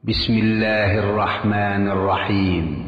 بسم الله الرحمن الرحيم.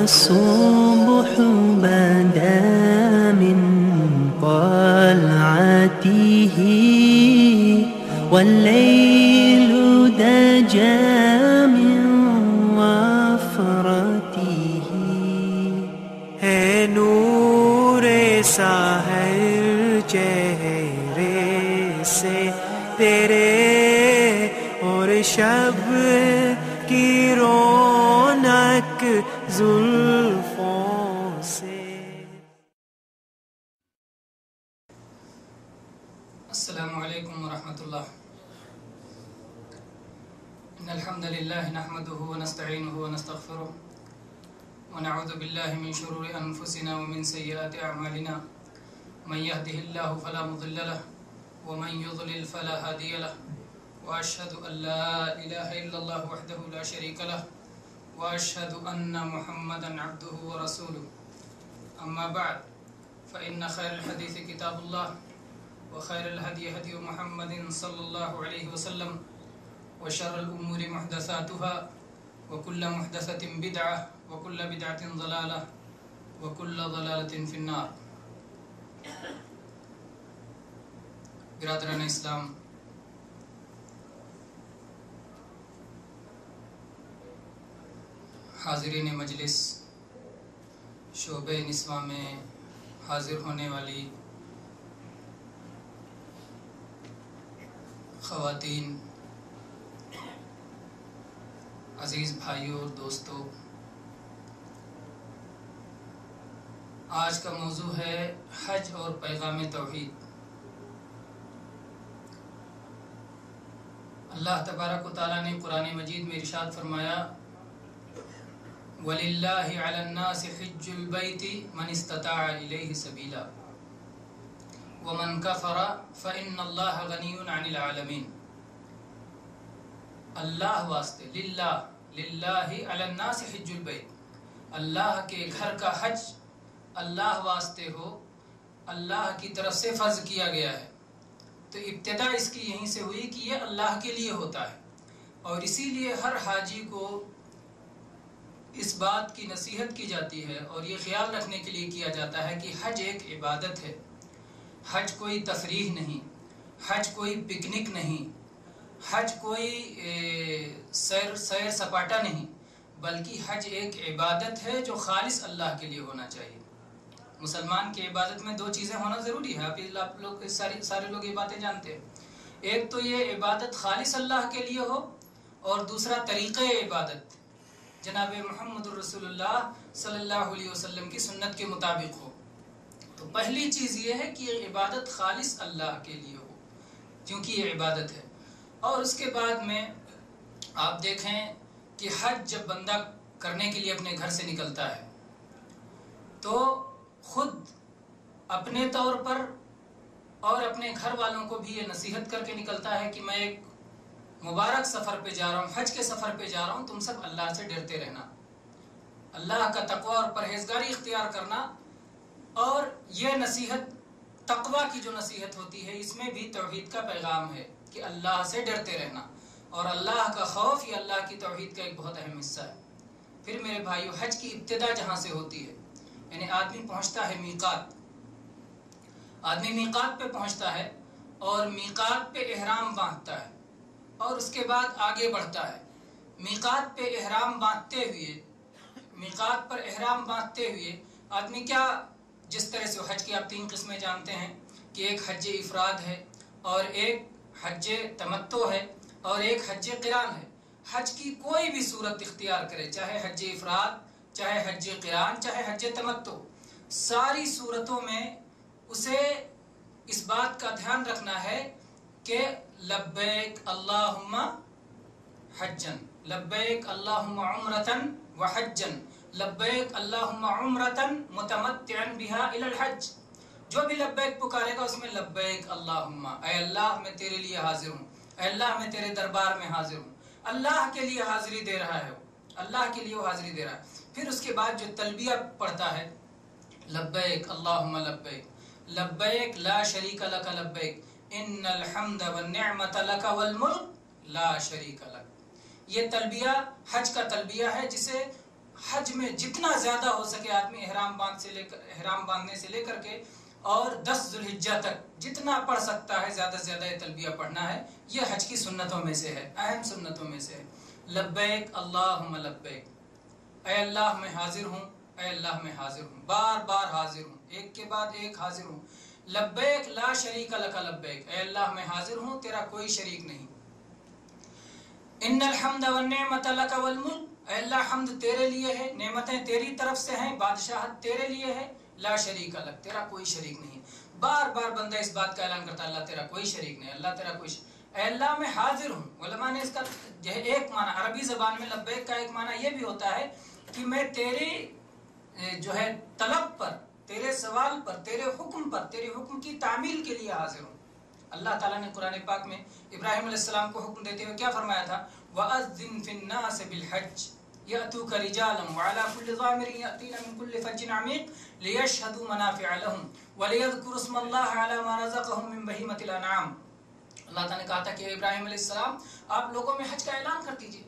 الصبح بدا من طلعته والليل دجى من وفرته ہے نور سحر چہرے سے تیرے اور شب کی رونق زلفوں سے. السلام علیکم ورحمۃ اللہ. ان الحمد للہ نحمده ونستعینه ونستغفره ونعوذ باللہ من شرور انفسنا ومن سیئات اعمالنا من يهده الله فلا مضل له ومن يضلل فلا هادي له واشهد ان لا اله الا الله وحده لا شريك له واشهد ان محمدا عبده ورسوله. اما بعد فان خير الحديث كتاب الله وخير الهدي هدي محمد صلى الله عليه وسلم وشر الامور محدثاتها وكل محدثة بدعة وكل بدعة ضلالة وكل ضلالة في النار. برادران اسلام، حاضرین مجلس، شعبہ نسواں میں حاضر ہونے والی خواتین، عزیز بھائیوں اور دوستوں، آج کا موضوع ہے حج اور پیغام توحید. اللہ تبارک و تعالیٰ نے قرآن مجید میں ارشاد فرمایا وَلِلَّهِ عَلَى النَّاسِ حِجُّ الْبَيْتِ مَنِ اسْتَطَاعَ إِلَيْهِ سَبِيلًا وَمَنْ كَفَرَ فَإِنَّ اللَّهَ غَنِيٌّ عَنِ الْعَالَمِينَ. اللہ واسطے، للہ علی الناس حج البیت، اللہ کے گھر کا حج اللہ واسطے ہو، اللہ کی طرف سے فرض کیا گیا ہے. تو ابتدا اس کی یہیں سے ہوئی کہ یہ اللہ کے لیے ہوتا ہے، اور اسی لیے ہر حاجی کو اس بات کی نصیحت کی جاتی ہے اور یہ خیال رکھنے کے لیے کیا جاتا ہے کہ حج ایک عبادت ہے. حج کوئی تفریح نہیں، حج کوئی پکنک نہیں، حج کوئی سیر سپاٹا نہیں، بلکہ حج ایک عبادت ہے جو خالص اللہ کے لیے ہونا چاہیے. مسلمان کی عبادت میں دو چیزیں ہونا ضروری ہے. آپ لوگ سارے لوگ یہ باتیں جانتے ہیں. ایک تو یہ عبادت خالص اللہ کے لیے ہو، اور دوسرا طریقہ عبادت جناب محمد رسول اللہ صلی اللہ علیہ وسلم کی سنت کے مطابق ہو. تو پہلی چیز یہ ہے کہ یہ عبادت خالص اللہ کے لیے ہو، کیونکہ یہ عبادت ہے. اور اس کے بعد میں آپ دیکھیں کہ حج جب بندہ کرنے کے لیے اپنے گھر سے نکلتا ہے تو خود اپنے طور پر اور اپنے گھر والوں کو بھی یہ نصیحت کر کے نکلتا ہے کہ میں ایک مبارک سفر پہ جا رہا ہوں، حج کے سفر پہ جا رہا ہوں، تم سب اللہ سے ڈرتے رہنا، اللہ کا تقوی اور پرہیزگاری اختیار کرنا. اور یہ نصیحت، تقوی کی جو نصیحت ہوتی ہے، اس میں بھی توحید کا پیغام ہے کہ اللہ سے ڈرتے رہنا، اور اللہ کا خوف یہ اللہ کی توحید کا ایک بہت اہم حصہ ہے. پھر میرے بھائیو، حج کی ابتدا جہاں سے ہوتی ہے، یعنی آدمی پہنچتا ہے میقات، آدمی میقات پہ پہنچتا ہے اور میقات پہ احرام باندھتا ہے، اور اس کے بعد آگے بڑھتا ہے. میقات پہ احرام باندھتے ہوئے، میقات پر احرام باندھتے ہوئے آدمی کیا، جس طرح سے حج کی آپ 3 قسمیں جانتے ہیں کہ ایک حج افراد ہے اور ایک حج تمتع ہے اور ایک حج قران ہے۔ حج کی کوئی بھی صورت اختیار کرے، چاہے حج افراد، چاہے حج قران، چاہے حج تمتع، ساری صورتوں میں اسے اس بات کا دھیان رکھنا ہے کہ لبیک اللہم حجن، لبیک اللہم عمرتن وحجن، لبیک اللہم عمرتن متمتعا بہا الی الحج۔ جو بھی لبیک پکارے گا اس میں لبیک اللہم، اے اللہ میں تیرے لیے حاضر ہوں، اے اللہ میں تیرے دربار میں حاضر ہوں، اللہ کے لیے حاضری دے رہا ہے، اللہ کے لیے وہ حاضری دے رہا ہے۔ پھر اس کے بعد جو تلبیہ پڑھتا ہے، لبیک اللہم لبیک، لبیک لا شریک لک لبیک، ان الحمد والنعمت لک والملک لا شریک لک۔ یہ تلبیہ حج کا تلبیہ ہے، جسے حج میں جتنا زیادہ ہو سکے آدمی احرام باندھنے سے لے کر کے اور 10 ذوالحجہ تک جتنا پڑھ سکتا ہے زیادہ سے زیادہ یہ تلبیہ پڑھنا ہے۔ یہ حج کی سنتوں میں سے ہے، اہم سنتوں میں سے ہے۔ لبیک اللہم لبیک، اے اللہ میں حاضر ہوں، اے اللہ میں حاضر ہوں، بار بار حاضر ہوں، ایک کے بعد ایک حاضر ہوں۔ لبیک لا شریک لک لبیک، اے اللہ میں حاضر ہوں، تیرا کوئی شریک نہیں۔ ان الحمد والنعمت لک والملک، اے اللہ حمد تیرے لیے ہے، نعمتیں تیری طرف سے ہیں، بادشاہت تیرے لیے ہے، لا شریک لک، تیرا کوئی شریک نہیں۔ بار بار بندہ اس بات کا اعلان کرتا ہے، اللہ تیرا کوئی شریک نہیں، اللہ تیرا کوئی اے اللہ میں حاضر ہوں۔ علماء نے اس کا جو ہے ایک معنی عربی زبان میں لبیک کا ایک معنی یہ بھی ہوتا ہے کہ میں تیری جو ہے طلب پر، تیرے سوال پر، تیرے حکم پر، تیرے حکم کی تعمیل کے لیے حاضر ہوں۔ اللہ تعالیٰ نے قرآن پاک میں ابراہیم علیہ السلام کو حکم دیتے ہوئے کیا فرمایا تھا؟ وَأَذِّن فِي النَّاسِ بِالْحَجِّ يَأْتُوكَ رِجَالًا وَعَلَى كُلِّ ضَامِرٍ يَأْتِينَ مِنْ كُلِّ فَجٍّ عَمِيقٍ لِيَشْهَدُوا مَنَافِعَ لَهُمْ وَلِيَذْكُرُوا اسْمَ اللَّهِ عَلَى مَا رَزَقَهُم مِّن بَهِيمَةِ الْأَنْعَامِ۔ اللہ تعالیٰ نے کہا تھا کہ ابراہیم علیہ السلام آپ لوگوں میں حج کا اعلان کر دیجئے،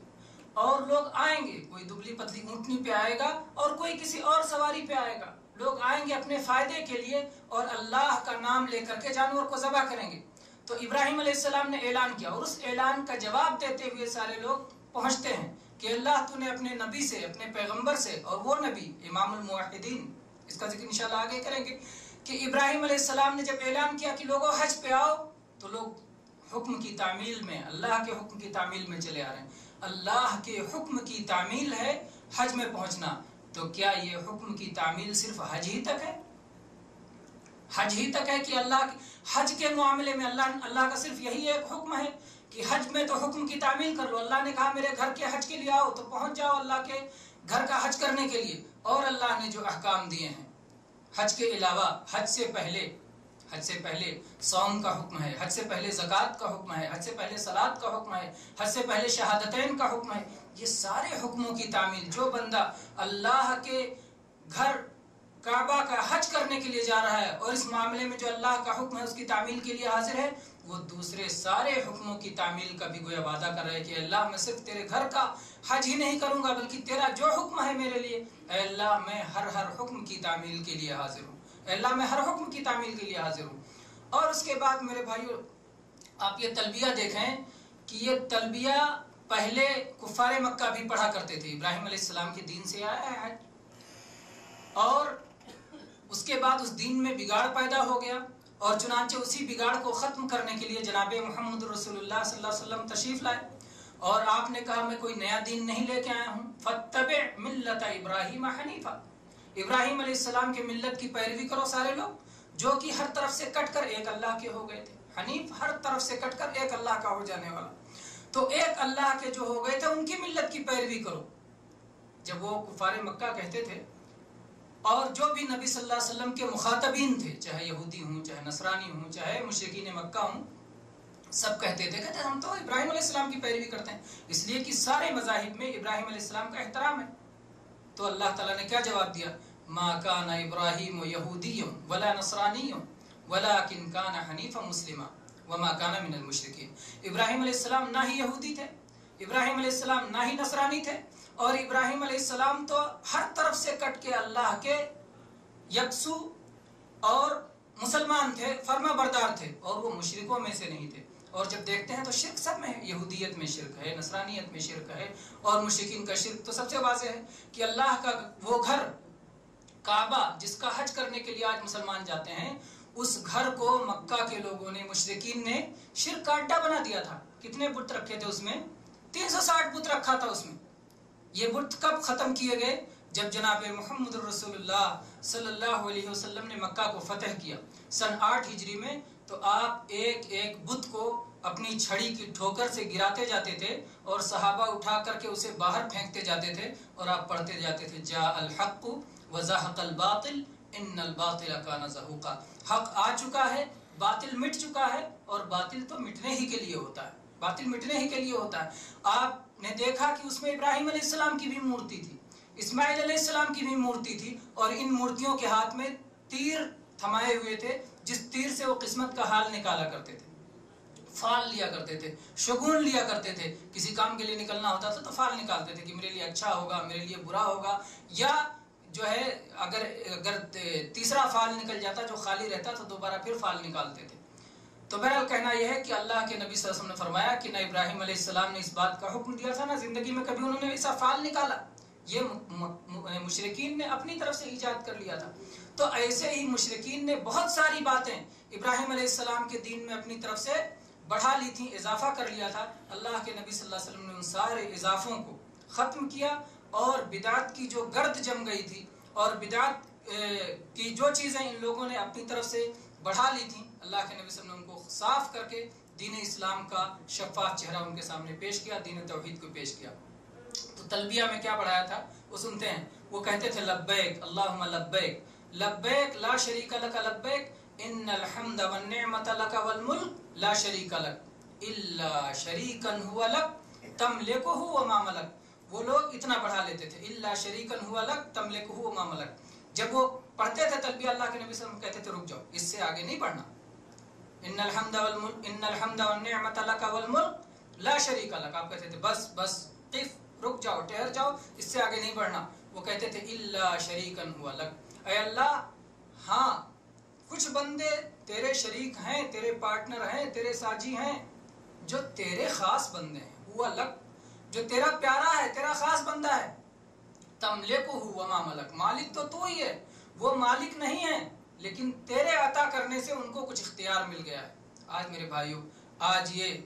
اور لوگ آئیں گے، کوئی دبلی پتلی اونٹنی پہ آئے گا اور کوئی کسی اور سواری پہ آئے گا، لوگ آئیں گے اپنے فائدے کے لیے اور اللہ کا نام لے کر کے جانور کو ذبح کریں گے۔ تو ابراہیم علیہ السلام نے اعلان کیا، اور اس اعلان کا جواب دیتے ہوئے سارے لوگ پہنچتے ہیں کہ اللہ تو نے اپنے نبی سے، اپنے پیغمبر سے، اور وہ نبی امام الموحدین، اس کا ذکر انشاءاللہ آگے کریں گے، کہ ابراہیم علیہ السلام نے جب اعلان کیا کہ لوگوں حج پہ آؤ، تو لوگ حکم کی تعمیل میں، اللہ کے حکم کی تعمیل میں چلے آ رہے ہیں۔ اللہ کے حکم کی تعمیل ہے حج میں پہنچنا، تو کیا یہ حکم کی تعمیل صرف حج ہی تک ہے؟ حج ہی تک ہے کہ اللہ حج کے معاملے میں اللہ کا صرف یہی ایک حکم ہے کہ حج میں تو حکم کی تعمیل کر لو؟ اللہ نے کہا میرے گھر کے حج کے لیے آؤ، تو پہنچ جاؤ اللہ کے گھر کا حج کرنے کے لیے۔ اور اللہ نے جو احکام دیے ہیں حج کے علاوہ، حج سے پہلے صوم کا حکم ہے، حج سے پہلے زکوٰۃ کا حکم ہے، حج سے پہلے صلاۃ کا حکم ہے، حج سے پہلے شہادتین کا حکم ہے۔ یہ سارے حکموں کی تعمیل، جو بندہ اللہ کے گھر کعبہ کا حج کرنے کے لیے جا رہا ہے اور اس معاملے میں جو اللہ کا حکم ہے اس کی تعمیل کے لیے حاضر ہے، وہ دوسرے سارے حکموں کی تعمیل کا بھی گویا وعدہ کر رہا ہے کہ اللہ میں صرف تیرے گھر کا حج ہی نہیں کروں گا، بلکہ تیرا جو حکم ہے میرے لیے، اے اللہ میں ہر حکم کی تعمیل کے لیے حاضر ہوں، اے اللہ میں ہر حکم کی تعمیل کے لیے حاضر ہوں۔ اور اس کے بعد میرے بھائیو، آپ یہ تلبیہ دیکھیں کہ یہ تلبیہ پہلے کفار مکہ بھی پڑھا کرتے تھے، ابراہیم علیہ السلام کے دین سے آیا ہے حج، اور اس کے بعد اس دین میں بگاڑ پیدا ہو گیا، اور چنانچہ اسی بگاڑ کو ختم کرنے کے لیے جناب محمد رسول اللہ صلی اللہ علیہ وسلم تشریف لائے، اور آپ نے کہا میں کوئی نیا دین نہیں لے کے آیا ہوں، فاتبع ملت ابراہیم حنیفا، ابراہیم علیہ السلام کے ملت کی پیروی کرو سارے لوگ، جو کہ ہر طرف سے کٹ کر ایک اللہ کے ہو گئے تھے۔ حنیف ہر طرف سے کٹ کر ایک اللہ کا ہو جانے والا، تو ایک اللہ کے جو ہو گئے تھے ان کی ملت کی پیروی کرو۔ جب وہ کفار مکہ کہتے تھے، اور جو بھی نبی صلی اللہ علیہ وسلم کے مخاطبین تھے، چاہے یہودی ہوں، چاہے نصرانی ہوں، چاہے مشرکین مکہ ہوں، سب کہتے تھے کہ ہم تو ابراہیم علیہ السلام کی پیروی کرتے ہیں، اس لیے کہ سارے مذاہب میں ابراہیم علیہ السلام کا احترام ہے۔ تو اللہ تعالیٰ نے کیا جواب دیا؟ ما کان ابراہیم یہودی ولا نصرانی ولکن کان حنیفا مسلما وما کان من المشرکین۔ ابراہیم علیہ السلام نہ ہی یہودی تھے، ابراہیم علیہ السلام نہ ہی نصرانی تھے، اور ابراہیم علیہ السلام تو ہر طرف سے کٹ کے اللہ کے یکسو اور مسلمان تھے، فرما بردار تھے، اور وہ مشرکوں میں سے نہیں تھے۔ اور جب دیکھتے ہیں تو شرک سب میں ہے، یہودیت میں شرک ہے، نصرانیت میں شرک ہے، اور مشرکین کا شرک تو سب سے واضح ہے کہ اللہ کا وہ گھر کعبہ جس کا حج کرنے کے لیے آج مسلمان جاتے ہیں، اس گھر کو مکہ کے لوگوں نے، مشرکین نے شرک کا اڈا بنا دیا تھا۔ کتنے بت رکھے تھے اس میں؟ 360 بت رکھا تھا اس میں۔ یہ بت کب ختم کیے گئے؟ جب جناب محمد رسول اللہ صلی اللہ علیہ وسلم نے مکہ کو فتح کیا سن 8 ہجری میں، تو آپ ایک ایک بت کو اپنی چھڑی کی ٹھوکر سے گراتے جاتے تھے اور صحابہ اٹھا کر کے اسے باہر پھینکتے جاتے تھے، اور آپ پڑھتے جاتے تھے جاء الحق وزهق الباطل ان الباطل کان زہوقا۔ حق آ چکا ہے، باطل مٹ چکا ہے، اور باطل تو مٹنے ہی کے لیے ہوتا ہے، باطل مٹنے ہی کے لیے ہوتا ہے۔ آپ نے دیکھا کہ اس میں ابراہیم علیہ السلام کی بھی مورتی تھی، اسماعیل علیہ السلام کی بھی مورتی تھی، اور ان مورتیوں کے ہاتھ میں تیر تھمائے ہوئے تھے، جس تیر سے وہ قسمت کا حال نکالا کرتے تھے، فال لیا کرتے تھے، شگون لیا کرتے تھے۔ کسی کام کے لیے نکلنا ہوتا تھا تو فال نکالتے تھے کہ میرے لیے اچھا ہوگا، میرے لیے برا ہوگا، یا جو ہے اگر تیسرا فال نکل جاتا جو خالی رہتا تو دوبارہ پھر فال نکالتے تھے۔ تو بہرحال کہنا یہ ہے کہ اللہ کے نبی صلی اللہ علیہ وسلم نے فرمایا کہ نہ ابراہیم علیہ السلام نے اس بات کا حکم دیا تھا، نہ زندگی میں کبھی انہوں نے ایسا فال نکالا، یہ مشرکین نے اپنی طرف سے ایجاد کر لیا تھا۔ تو ایسے ہی مشرکین نے بہت ساری باتیں ابراہیم علیہ السلام کے دین میں اپنی طرف سے بڑھا لی تھیں، اضافہ کر لیا تھا۔ اللہ کے نبی صلی اللہ علیہ وسلم نے ان سارے اضافوں کو ختم کیا، اور بدعت کی جو گرد جم گئی تھی اور بدعت کی جو چیزیں ان لوگوں نے اپنی طرف سے بڑھا لی تھیں، اللہ کے نبی صلی اللہ علیہ وسلم نے ان کو صاف کر کے دین اسلام کا شفاف چہرہ ان کے سامنے پیش کیا، دین توحید کو پیش کیا۔ تو تلبیہ میں کیا بڑھایا تھا وہ سنتے ہیں، وہ کہتے تھے لبیک اللہم لبیک لبیک لا شریک لک لبیک ان الحمد والنعمت لک والملک لا شریک لک الا شریکا هو لک تملکہ وما ملک۔ وہ لوگ اتنا بڑھا لیتے تھے، الا شریکا هو لک تملکہ وما ملک۔ جب وہ پڑھتے تھے تلبیہ اللہ کے نبی صلی اللہ علیہ وسلم کہتے تھے رک جاؤ، اس سے آگے نہیں پڑھنا، ان الحمد والنعمت لک والملک لا شریک لک۔ آپ کہتے تھے بس بس قف، رک جاؤ، ٹھہر جاؤ، اس سے آگے نہیں بڑھنا۔ وہ کہتے تھے الا شریکا هو لک، اے اللہ ہاں کچھ بندے تیرے شریک ہیں، تیرے پارٹنر ہیں، تیرے ساجی ہیں، جو تیرے خاص بندے ہیں، ہوا لک، جو تیرا پیارا ہے، تیرا خاص بندہ ہے، تملکہ وما ملک، مالک تو ہی ہے، وہ مالک نہیں ہے، لیکن تیرے عطا کرنے سے ان کو کچھ اختیار مل گیا ہے۔ آج میرے بھائیوں، آج یہ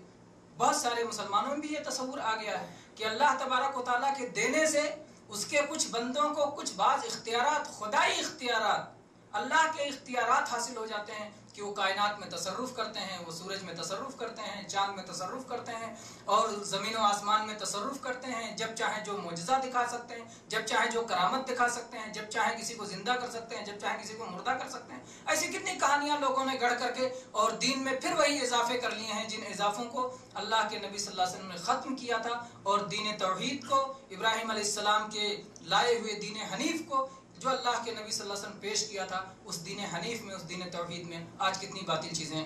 بہت سارے مسلمانوں میں بھی یہ تصور آ گیا ہے کہ اللہ تبارک و تعالیٰ کے دینے سے اس کے کچھ بندوں کو کچھ بعض اختیارات، خدائی اختیارات، اللہ کے اختیارات حاصل ہو جاتے ہیں کہ وہ کائنات میں تصرف کرتے ہیں، وہ سورج میں تصرف کرتے ہیں، چاند میں تصرف کرتے ہیں، اور زمین و آسمان میں تصرف کرتے ہیں، جب چاہیں جو معجزہ دکھا سکتے ہیں، جب چاہیں جو کرامت دکھا سکتے ہیں، جب چاہیں کسی کو زندہ کر سکتے ہیں، جب چاہیں کسی کو مردہ کر سکتے ہیں۔ ایسی کتنی کہانیاں لوگوں نے گڑھ کر کے اور دین میں پھر وہی اضافے کر لیے ہیں، جن اضافوں کو اللہ کے نبی صلی اللہ علیہ وسلم نے ختم کیا تھا، اور دین توحید کو، ابراہیم علیہ السلام کے لائے ہوئے دین حنیف کو جو اللہ کے نبی صلی اللہ علیہ وسلم پیش کیا تھا، اس دین حنیف میں، اس دین توحید میں آج کتنی باطل چیزیں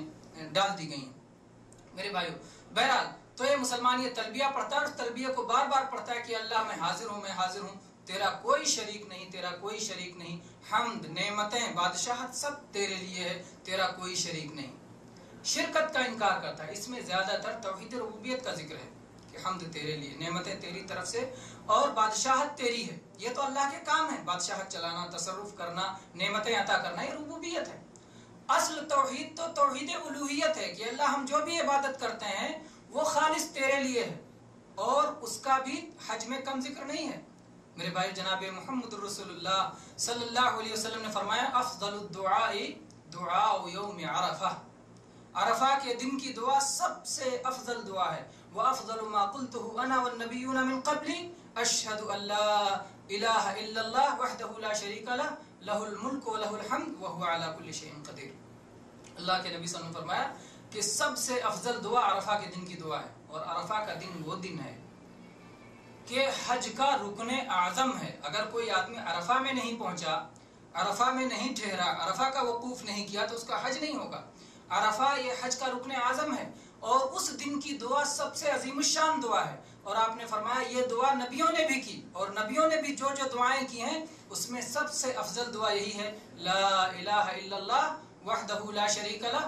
ڈال دی گئی ہیں میرے بھائیو۔ بہرحال تو یہ مسلمان یہ تلبیہ پڑھتا ہے، اور تلبیہ کو بار بار پڑھتا ہے کہ اللہ میں حاضر ہوں، میں حاضر ہوں، تیرا کوئی شریک نہیں، تیرا کوئی شریک نہیں، حمد، نعمتیں، بادشاہت سب تیرے لیے ہے، تیرا کوئی شریک نہیں۔ شرکت کا انکار کرتا ہے، اس میں زیادہ تر توحید ربوبیت کا ذکر ہے کہ حمد تیرے لیے، نعمتیں تیری طرف سے، اور بادشاہت تیری ہے۔ یہ تو اللہ کے کام ہے، بادشاہت چلانا، تصرف کرنا، نعمتیں عطا کرنا، یہ ربوبیت ہے۔ اصل توحید تو توحید الوہیت ہے کہ اللہ ہم جو بھی عبادت کرتے ہیں وہ خالص تیرے لیے ہے، اور اس کا بھی حج میں کم ذکر نہیں ہے میرے بھائی۔ جناب محمد رسول اللہ صلی اللہ علیہ وسلم نے فرمایا افضل الدعاء دعاء یوم عرفہ، عرفہ کے دن کی دعا سب سے افضل دعا ہے۔ وَأَفْضَلُ مَا قُلْتُهُ أَنَا وَالنَّبِيُّونَ مِن قَبْلِي أَشْهَدُ أَن لَّا إِلَٰهَ إِلَّا اللَّهُ وَحْدَهُ لَا شَرِيكَ لَهُ لَهُ الْمُلْكُ وَلَهُ الْحَمْدُ وَهُوَ عَلَىٰ كُلِّ شَيْءٍ قَدِيرٌ۔ اللہ کے نبی صلی اللہ علیہ وسلم نے فرمایا کہ سب سے افضل دعا عرفہ کے دن کی دعا ہے، اور عرفہ کا دن وہ دن ہے کہ حج کا رکن اعظم ہے۔ اگر کوئی آدمی عرفہ میں نہیں پہنچا، عرفہ میں نہیں ٹھہرا، عرفہ کا وقوف نہیں کیا، تو اس کا حج نہیں ہوگا۔ عرفہ یہ حج کا رکن اعظم ہے، اور اس دن کی دعا سب سے عظیم الشان دعا ہے۔ اور آپ نے فرمایا یہ دعا نبیوں نے بھی کی، اور نبیوں نے بھی جو جو دعائیں کی ہیں اس میں سب سے افضل دعا یہی ہے، لا الہ الا اللہ وحدہ لا شریک لہ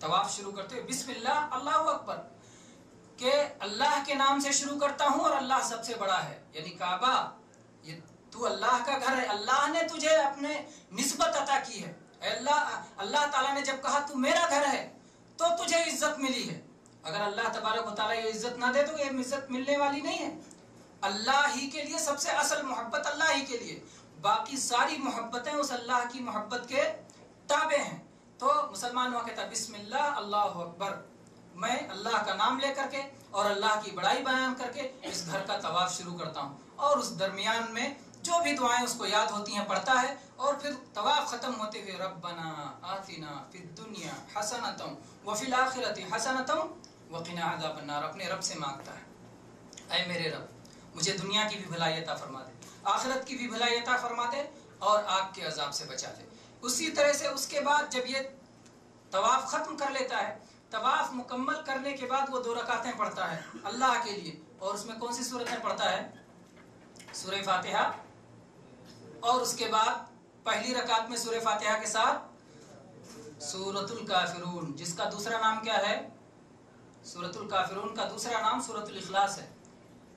طواف شروع کرتے ہوئے بسم اللہ اللہ اکبر، کہ اللہ کے نام سے شروع کرتا ہوں اور اللہ سب سے بڑا ہے، یعنی کعبہ یہ تو اللہ کا گھر ہے، اللہ نے تجھے اپنے نسبت عطا کی ہے، اللہ تعالیٰ نے جب کہا تو میرا گھر ہے تو تجھے عزت ملی ہے. اگر اللہ تبارک و تعالیٰ یہ عزت نہ دے تو یہ عزت ملنے والی نہیں ہے. اللہ ہی کے لیے سب سے اصل محبت اللہ ہی کے لیے، باقی ساری محبتیں اس اللہ کی محبت کے تابع ہیں. تو مسلمان ہوا کہتا بسم اللہ اللہ اکبر، میں اللہ کا نام لے کر کے اور اللہ کی بڑائی بیان کر کے اس گھر کا طواف شروع کرتا ہوں، اور اس درمیان میں جو بھی دعائیں اس کو یاد ہوتی ہیں پڑھتا ہے، اور پھر طواف ختم ہوتے ہوئے ربنا آتنا فی الدنیا حسنۃ وفی الآخرۃ حسنۃ وقنا عذاب النار، اپنے رب سے مانگتا ہے اے میرے رب مجھے دنیا کی بھی بھلائی عطا فرما دے، آخرت کی بھی بھلائی عطا فرما دے، اور آگ کے عذاب سے بچا دے. اسی طرح سے اس کے بعد جب یہ طواف ختم کر لیتا ہے، طواف مکمل کرنے کے بعد وہ 2 رکعتیں پڑھتا ہے اللہ کے لیے، اور اس میں کون سی سورتیں پڑھتا ہے؟ سورہ فاتحہ، اور اس کے بعد پہلی رکعت میں سورہ فاتحہ کے ساتھ سورۃ الکافرون، جس کا دوسرا نام کیا ہے؟ سورۃ الکافرون کا دوسرا نام سورۃ الاخلاص ہے.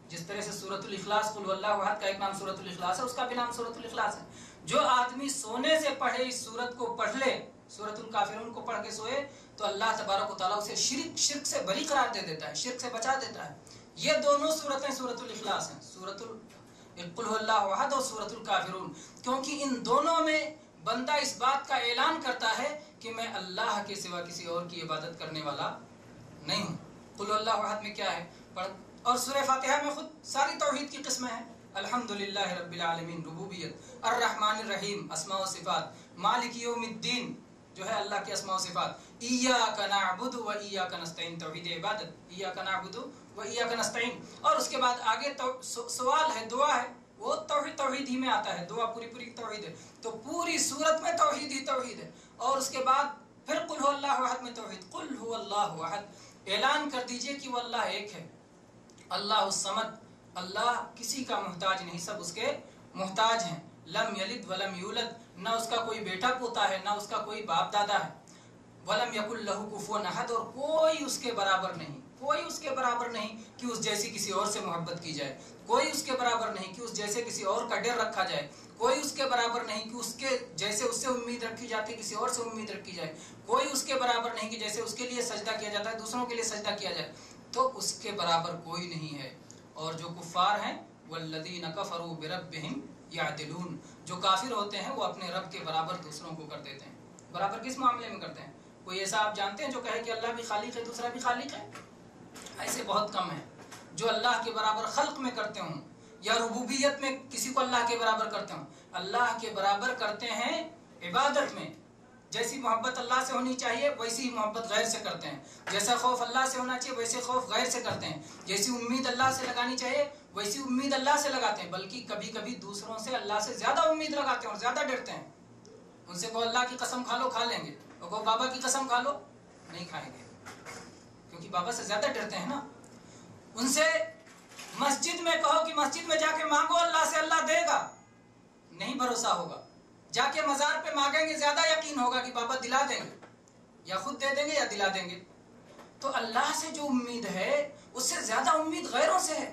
جس طرح سے سورۃ الاخلاص قل واللہ احد کا ایک نام سورۃ الاخلاص ہے، اس کا بھی نام سورۃ الاخلاص ہے. جو آدمی سونے سے پڑھے اس سورت کو پڑھ لے، سورۃ الکافرون کو پڑھ کے سوئے، تو اللہ تبارک و تعالیٰ اسے شرک سے بری قرار دے دیتا ہے، شرک سے بچا دیتا ہے. یہ دونوں سورتیں سورۃ الاخلاص ہیں، سورۃ قل واللہ احد اور سورۃ الکافرون، کیونکہ ان دونوں میں بندہ اس بات کا اعلان کرتا ہے کہ میں اللہ کے سوا کسی اور کی عبادت کرنے والا نہیں ہوں. قل واللہ احد میں کیا ہے؟ اور سورہ فاتحہ میں خود ساری توحید کی قسمیں ہیں، الحمدللہ رب العالمین ربوبیت، الرحمن الرحیم اسماء و صفات، مالک یوم الدین جو ہے اللہ کے اسماء و صفات، ایاک نعبد و ایاک نستعین توحید عبادت، ایاک نعبد و ایاک نستعین. اور اس کے بعد آگے سوال ہے، دعا ہے، وہ توحید ہی میں آتا ہے، دعا پوری توحید ہے. تو پوری صورت میں توحید ہی توحید ہے. اور اس کے بعد پھر قل هو اللہ احد میں توحید، قل هو اللہ احد، اعلان کر دیجئے کہ وہ اللہ ایک ہے، اللہ الصمد، اللہ کسی کا محتاج نہیں، سب اس کے محتاج ہیں. لم یلد ولم یولد، نہ اس کا کوئی بیٹا پوتا ہے، نہ اس کا کوئی باپ دادا ہے. ولم یکن لہ کفوا احد، اور کوئی اس کے برابر نہیں، کوئی اس کے برابر نہیں کہ اس جیسی کسی اور سے محبت کی جائے، کوئی اس کے برابر نہیں کہ اس جیسے کسی اور کا ڈر رکھا جائے، کوئی اس کے برابر نہیں کہ اس کے جیسے اس سے امید رکھی جاتی کسی اور سے امید رکھی جائے، کوئی اس کے برابر نہیں کہ جیسے اس کے لیے سجدہ کیا جاتا ہے دوسروں کے لیے سجدہ کیا جائے، تو اس کے برابر کوئی نہیں ہے. اور جو کفار ہیں والذین کفروا بربہم یعدلون، جو کافر ہوتے ہیں وہ اپنے رب کے برابر دوسروں کو کر دیتے ہیں. برابر کس معاملے میں کرتے ہیں؟ کوئی ایسا آپ جانتے ہیں جو کہے کہ اللہ بھی خالق ہے دوسرا بھی خالق ہے؟ ایسے بہت کم ہیں. جو اللہ کے برابر خلق میں کرتے ہوں یا ربوبیت میں کسی کو اللہ کے برابر کرتے ہوں، اللہ کے برابر کرتے ہیں عبادت میں. جیسی محبت اللہ سے ہونی چاہیے ویسی محبت غیر سے کرتے ہیں، جیسا خوف اللہ سے ہونا چاہیے ویسے خوف غیر سے کرتے ہیں، جیسی امید اللہ سے لگانی چاہیے ویسی امید اللہ سے لگاتے ہیں، بلکہ کبھی کبھی دوسروں سے اللہ سے زیادہ امید لگاتے ہیں اور زیادہ ڈرتے ہیں. ان سے کہو اللہ کی قسم کھا لو، کھا لیں گے، اور کہو بابا کی قسم کھا لو، نہیں کھائیں گے، کیونکہ بابا سے زیادہ ڈرتے ہیں نا. ان سے مسجد میں کہو کہ مسجد میں جا کے مانگو اللہ سے، اللہ دے گا، نہیں بھروسہ ہوگا. جا کے مزار پہ مانگیں گے زیادہ یقین ہوگا کہ بابا دلا دیں گے، یا خود دے دیں گے یا دلا دیں گے. تو اللہ سے جو امید ہے اس سے زیادہ امید غیروں سے ہے.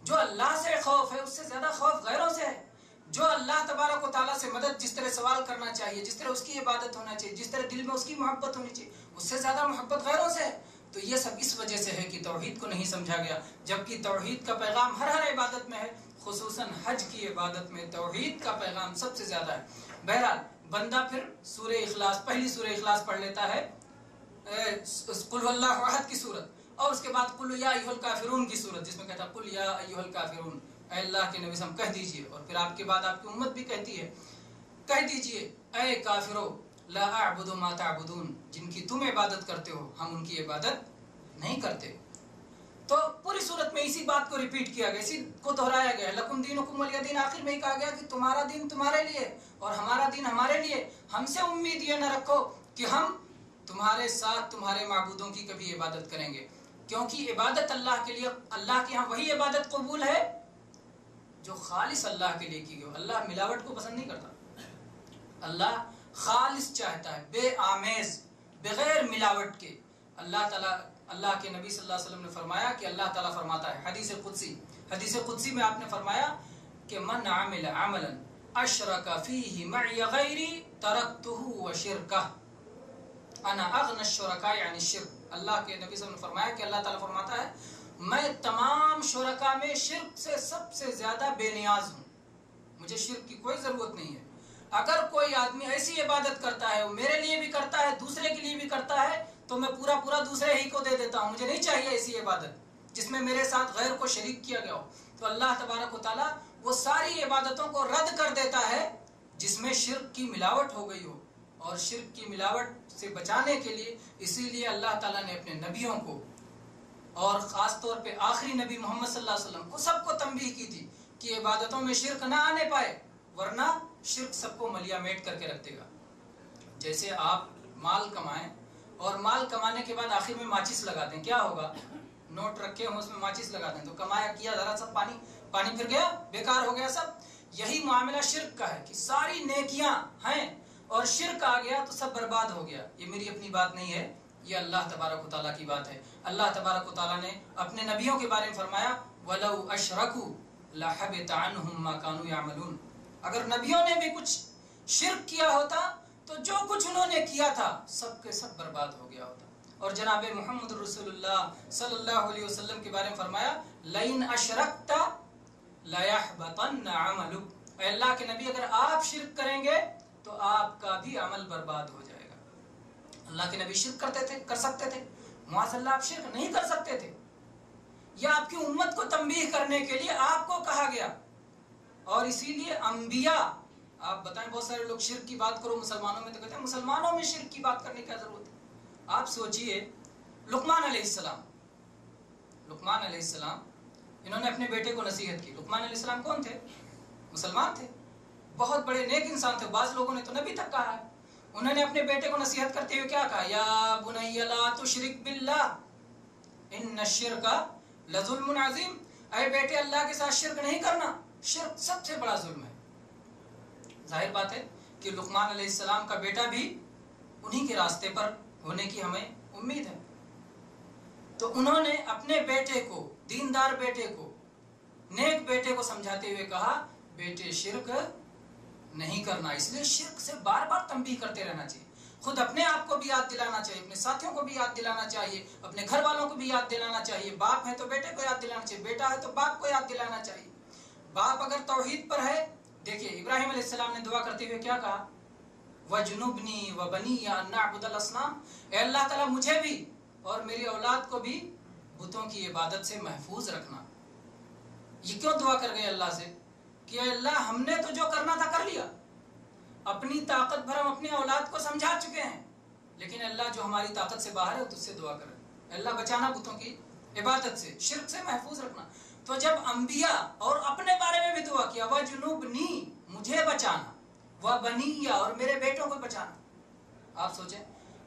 جو اللہ سے خوف ہے اس سے زیادہ خوف غیروں سے ہے. جو اللہ تبارک و تعالیٰ سے مدد جس طرح سوال کرنا چاہیے، جس طرح اس کی عبادت ہونا چاہیے، جس طرح دل میں اس کی محبت ہونی چاہیے، اس سے زیادہ محبت غیروں سے ہے. تو یہ سب اس وجہ سے ہے کہ توحید کو نہیں سمجھا گیا، جبکہ توحید کا پیغام ہر عبادت میں ہے، خصوصاً حج کی عبادت میں توحید کا پیغام سب سے زیادہ ہے. بہرحال بندہ پھر سورہ اخلاص، پہلی سورہ اخلاص پڑھ لیتا ہے، قل واللہ احد کی صورت، اور اس کے بعد قل یا ایھا الکافرون کی صورت، جس میں کہتا ہے قل یا ایھا الکافرون، اے اللہ کے نبی صلی اللہ علیہ وسلم کہہ دیجئے. اور پھر آپ کے بعد آپ کی امت بھی کہتی ہے، کہہ دیجئے اے کافرو لا اعبد ما تعبدون، جن کی تم عبادت کرتے ہو ہم ان کی عبادت نہیں کرتے. تو پوری صورت میں اسی بات کو ریپیٹ کیا گیا، اسی کو دہرایا گیا. لکم دینکم ولی دین، آخر میں ہی کہا گیا کہ تمہارا دین تمہارے لیے اور ہمارا دین ہمارے لیے. ہم سے امید یہ نہ رکھو کہ ہم تمہارے ساتھ تمہارے معبودوں کی کبھی عبادت کریں گے، کیونکہ عبادت اللہ کے لیے، اللہ کے ہاں وہی عبادت قبول ہے جو خالص اللہ کے لیے کی گئی. اللہ ملاوٹ کو پسند نہیں کرتا، اللہ خالص چاہتا ہے، بے آمیز. بغیر ملاوٹ کے. اللہ کے نبی صلی اللہ علیہ وسلم نے فرمایا کہ اللہ تعالیٰ فرماتا ہے حدیث قدسی میں آپ نے فرمایا کہ من عمل عملا اشرک فیہ معی غیری ترکتہ وشرکہ انا اغنی الشرکاء عن الشرک. اللہ کے نبی صلی اللہ علیہ وسلم نے فرمایا کہ اللہ تعالیٰ فرماتا ہے میں تمام شرکاء میں شرک سے سب سے زیادہ بے نیاز ہوں, مجھے شرک کی کوئی ضرورت نہیں ہے. اگر کوئی آدمی ایسی عبادت کرتا ہے, وہ میرے لیے بھی کرتا ہے, دوسرے کے لیے بھی کرتا ہے, تو میں پورا دوسرے ہی کو دے دیتا ہوں. مجھے نہیں چاہیے ایسی عبادت جس میں میرے ساتھ غیر کو شریک کیا گیا ہو. تو اللہ تبارک و تعالیٰ وہ ساری عبادتوں کو رد کر دیتا ہے جس میں شرک کی ملاوٹ ہو گئی ہو. اور شرک کی ملاوٹ سے بچانے کے لیے اسی لیے اللہ تعالیٰ نے اپنے نبیوں کو اور خاص طور پہ آخری نبی محمد صلی اللہ علیہ وسلم کو سب کو تنبیہ کی تھی کہ عبادتوں میں شرک نہ آنے پائے, ورنہ شرک سب کو ملیا میٹ کر کے رکھ دے گا. جیسے آپ مال کمائیں اور مال کمانے کے بعد آخر میں ماچس لگا دیں, کیا ہوگا؟ نوٹ رکھے ہوں اس میں ماچس لگا دیں تو کمایا کیا ذرا سب پانی پھر گیا, بیکار ہو گیا سب. یہی معاملہ شرک کا ہے کہ ساری نیکیاں ہیں اور شرک آ گیا تو سب برباد ہو گیا. یہ میری اپنی بات نہیں ہے, یہ اللہ تبارک و تعالیٰ کی بات ہے. اللہ تبارک و تعالیٰ نے اپنے نبیوں کے بارے میں فرمایا وَلَوْ أَشْرَكُوا لَحَبِطَ عَنْهُمْ مَا كَانُوا يَعْمَلُونَ. اگر نبیوں نے بھی کچھ شرک کیا ہوتا تو جو کچھ انہوں نے کیا تھا سب کے سب برباد ہو گیا ہوتا. اور جناب محمد رسول اللہ صلی اللہ علیہ وسلم کے بارے میں فرمایا لَإِنْ أَشْرَكْتَ لَيَحْبَطَنَّ عَمَلُكَ. اے اللہ کے نبی اگر آپ شرک کریں گے تو آپ کا بھی عمل برباد ہو جائے گا. اللہ کے نبی شرک کرتے تھے, کر سکتے تھے؟ معاذ اللہ آپ شرک نہیں کر سکتے تھے. یا آپ کی امت کو تنبیہ کرنے کے لیے آپ کو کہا گیا. اور اسی لیے انبیاء, آپ بتائیں بہت سارے لوگ شرک کی بات کرو مسلمانوں میں, تو کہتے ہیں مسلمانوں میں شرک کی بات کرنے کی کیا ضرورت ہے. آپ سوچئے لقمان علیہ السلام انہوں نے اپنے بیٹے کو نصیحت کی. لقمان علیہ السلام کون تھے؟ مسلمان تھے, بہت بڑے نیک انسان تھے, بعض لوگوں نے تو نبی تک کہا ہے. انہوں نے اپنے بیٹے کو نصیحت کرتے ہوئے کیا کہا؟ یا بنی لا تشرک باللہ ان الشرک لظلم عظیم. اے بیٹے اللہ کے ساتھ شرک نہیں کرنا, شرک سب سے بڑا ظلم ہے. ظاہر بات ہے کہ لقمان علیہ السلام کا بیٹا بھی انہی کے راستے پر ہونے کی ہمیں امید ہے. تو انہوں نے اپنے بیٹے کو, دیندار بیٹے کو, نیک بیٹے کو سمجھاتے ہوئے کہا بیٹے شرک نہیں کرنا. اس لیے شرک سے بار بار تنبیہ کرتے رہنا چاہیے. خود اپنے آپ کو بھی یاد دلانا چاہیے, اپنے ساتھیوں کو بھی یاد دلانا چاہیے, اپنے گھر والوں کو بھی یاد دلانا چاہیے. باپ ہے تو بیٹے کو یاد دلانا چاہیے, بیٹا ہے تو باپ کو یاد دلانا چاہیے. باپ اگر توحید پر ہے, دیکھیے ابراہیم علیہ السلام نے دعا کرتے ہوئے کیا کہا؟ وَجْنُبْنِي وَبَنِيَّ أَن نَعْبُدَ الْأَصْنَامَ. اے اللہ تعالیٰ مجھے بھی اور میری اولاد کو بھی بتوں کی عبادت سے محفوظ رکھنا. یہ کیوں دعا کر گئے اللہ سے کہ اے اللہ ہم نے تو جو کرنا تھا کر لیا, اپنی طاقت بھر ہم اپنی اولاد کو سمجھا چکے ہیں, لیکن اللہ جو ہماری طاقت سے باہر ہے تجھ سے دعا کرے اللہ بچانا بتوں کی عبادت سے, شرک سے محفوظ رکھنا. تو جب انبیاء اور اپنے بارے میں بھی دعا کیا وَجْنُبْنِي مجھے بچانا, وَبَنِيَّ اور میرے بیٹوں کو بچانا. آپ سوچیں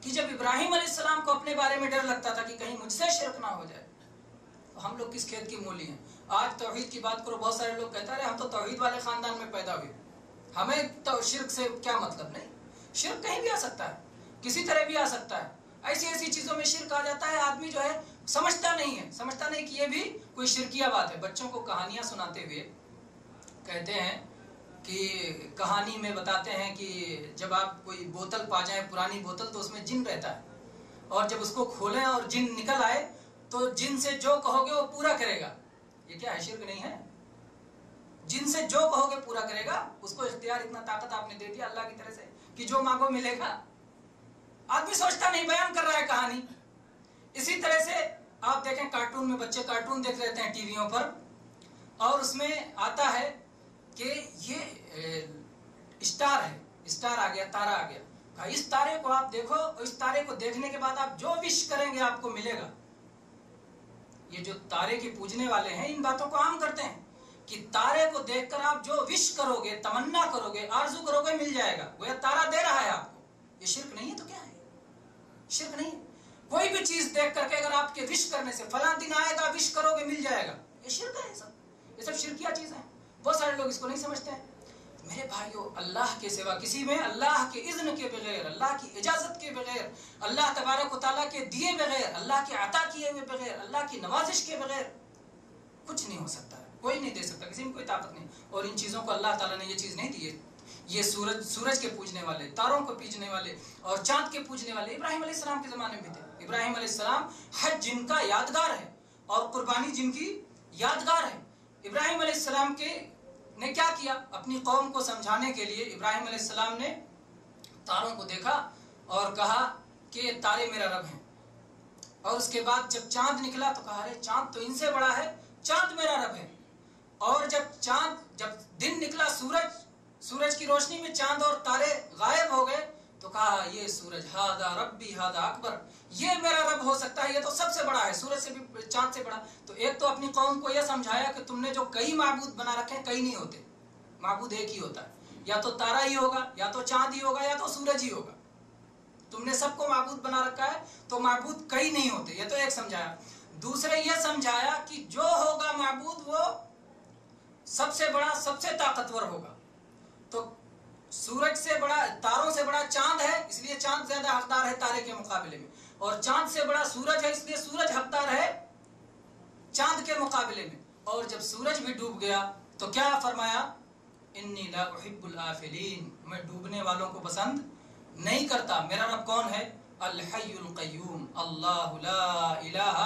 کہ جب ابراہیم علیہ السلام کو اپنے بارے میں ڈر لگتا تھا کہ کہیں مجھ سے شرک نہ ہو جائے, تو ہم لوگ کس کھیت کی مولی ہیں. آج توحید کی بات کرو, بہت سارے لوگ کہتے ہیں ہم تو توحید والے خاندان میں پیدا ہوئے, ہمیں تو شرک سے کیا مطلب. نہیں, شرک کہیں بھی آ سکتا ہے, کسی طرح بھی آ سکتا ہے. ایسی چیزوں میں شرک آ جاتا ہے, آدمی جو ہے سمجھتا نہیں کہ یہ بھی کوئی شرکیہ بات ہے. بچوں کو کہانیاں سناتے ہوئے کہتے ہیں کہ کہانی میں بتاتے ہیں کہ جب آپ کوئی بوتل پا جائیں, پرانی بوتل, تو اس میں جن رہتا ہے, اور جب اس کو کھولیں اور جن نکل آئے تو جن سے جو کہو گے وہ پورا کرے گا. یہ کیا ہے؟ شرک نہیں ہے. جن سے جو کہو گے پورا کرے گا, اس کو اختیار, اتنا طاقت آپ نے دے دیا اللہ کی طرف سے کہ جو مانگو ملے گا. آدمی سوچتا نہیں, بیان کر رہا ہے کہانی. اسی طرح سے آپ دیکھیں کارٹون میں بچے کارٹون دیکھ رہتے ہیں ٹی ویوں پر, اور اس میں آتا ہے کہ یہ اسٹار ہے, اسٹار آ گیا, تارا آ گیا. اس تارے کو آپ دیکھو, اس تارے کو دیکھنے کے بعد آپ جو وش کریں گے آپ کو ملے گا. یہ جو تارے کے پوجنے والے ہیں ان باتوں کو عام کرتے ہیں کہ تارے کو دیکھ کر آپ جو وش کرو گے, تمنا کرو گے, آرزو کرو گے, مل جائے گا. وہ تارا دے رہا ہے آپ کو. یہ شرک نہیں ہے تو کیا ہے؟ شرک نہیں ہے. کوئی بھی چیز دیکھ کر کے اگر آپ کے وش کرنے سے فلاں دن آئے گا, وش کرو گے مل جائے گا, یہ شرک ہے. یہ سب شرکیہ چیزیں ہیں. بہت سارے لوگ اس کو نہیں سمجھتے ہیں. میرے بھائیوں اللہ کے سوا کسی میں اللہ کے اذن کے بغیر، اللہ کی اجازت کے بغیر، اللہ تبارک و تعالیٰ کے دیے بغیر، اللہ کے عطا کیے ہوئے بغیر، اللہ کی نوازش کے بغیر کچھ نہیں ہو سکتا ہے، کوئی نہیں دے سکتا، کسی میں کوئی طاقت نہیں. اور ان چیزوں کو اللہ تعالیٰ نے یہ چیز نہیں دی ہے. یہ سورج کے پوجنے والے، تاروں کو پوجنے والے اور چاند کے پوجنے والے ابراہیم علیہ السلام کے زمانے میں تھے. ابراہیم علیہ السلام حج جن کا یادگار ہے اور قربانی جن کی یادگار ہے. ابراہیم علیہ السلام نے کیا کیا؟ اپنی قوم کو سمجھانے کے لیے ابراہیم علیہ السلام نے تاروں کو دیکھا اور کہا کہ یہ تارے میرا رب ہیں. اور اس کے بعد جب چاند نکلا تو کہا ارے چاند تو ان سے بڑا ہے، چاند میرا رب ہے. اور جب دن نکلا، سورج کی روشنی میں چاند اور تارے غائب ہو گئے تو کہا یہ سورج ہاذا ربی ہاذا اکبر، یہ میرا رب ہو سکتا ہے، یہ تو سب سے بڑا ہے، سورج سے بھی، چاند سے بڑا. تو ایک تو اپنی قوم کو یہ سمجھایا کہ تم نے جو کئی معبود بنا رکھے ہیں، کئی نہیں ہوتے، معبود ایک ہی ہوتا ہے، یا تو تارا ہی ہوگا، یا تو چاند ہی ہوگا، یا تو سورج ہی ہوگا. تم نے سب کو معبود بنا رکھا ہے تو معبود کئی نہیں ہوتے، یہ تو ایک سمجھایا. دوسرے یہ سمجھایا کہ جو ہوگا معبود وہ سب سے بڑا، سب سے طاقتور ہوگا. تو سورج سے بڑا، تاروں سے بڑا چاند ہے، اس لیے چاند زیادہ حقدار ہے تارے کے مقابلے میں، اور چاند سے بڑا سورج ہے، اس لیے سورج حقدار ہے چاند کے مقابلے میں. اور جب سورج بھی ڈوب گیا تو کیا فرمایا؟ انی لا احب الآفلین، میں ڈوبنے والوں کو پسند نہیں کرتا. میرا رب کون ہے؟ الحی القیوم، اللہ لا الہ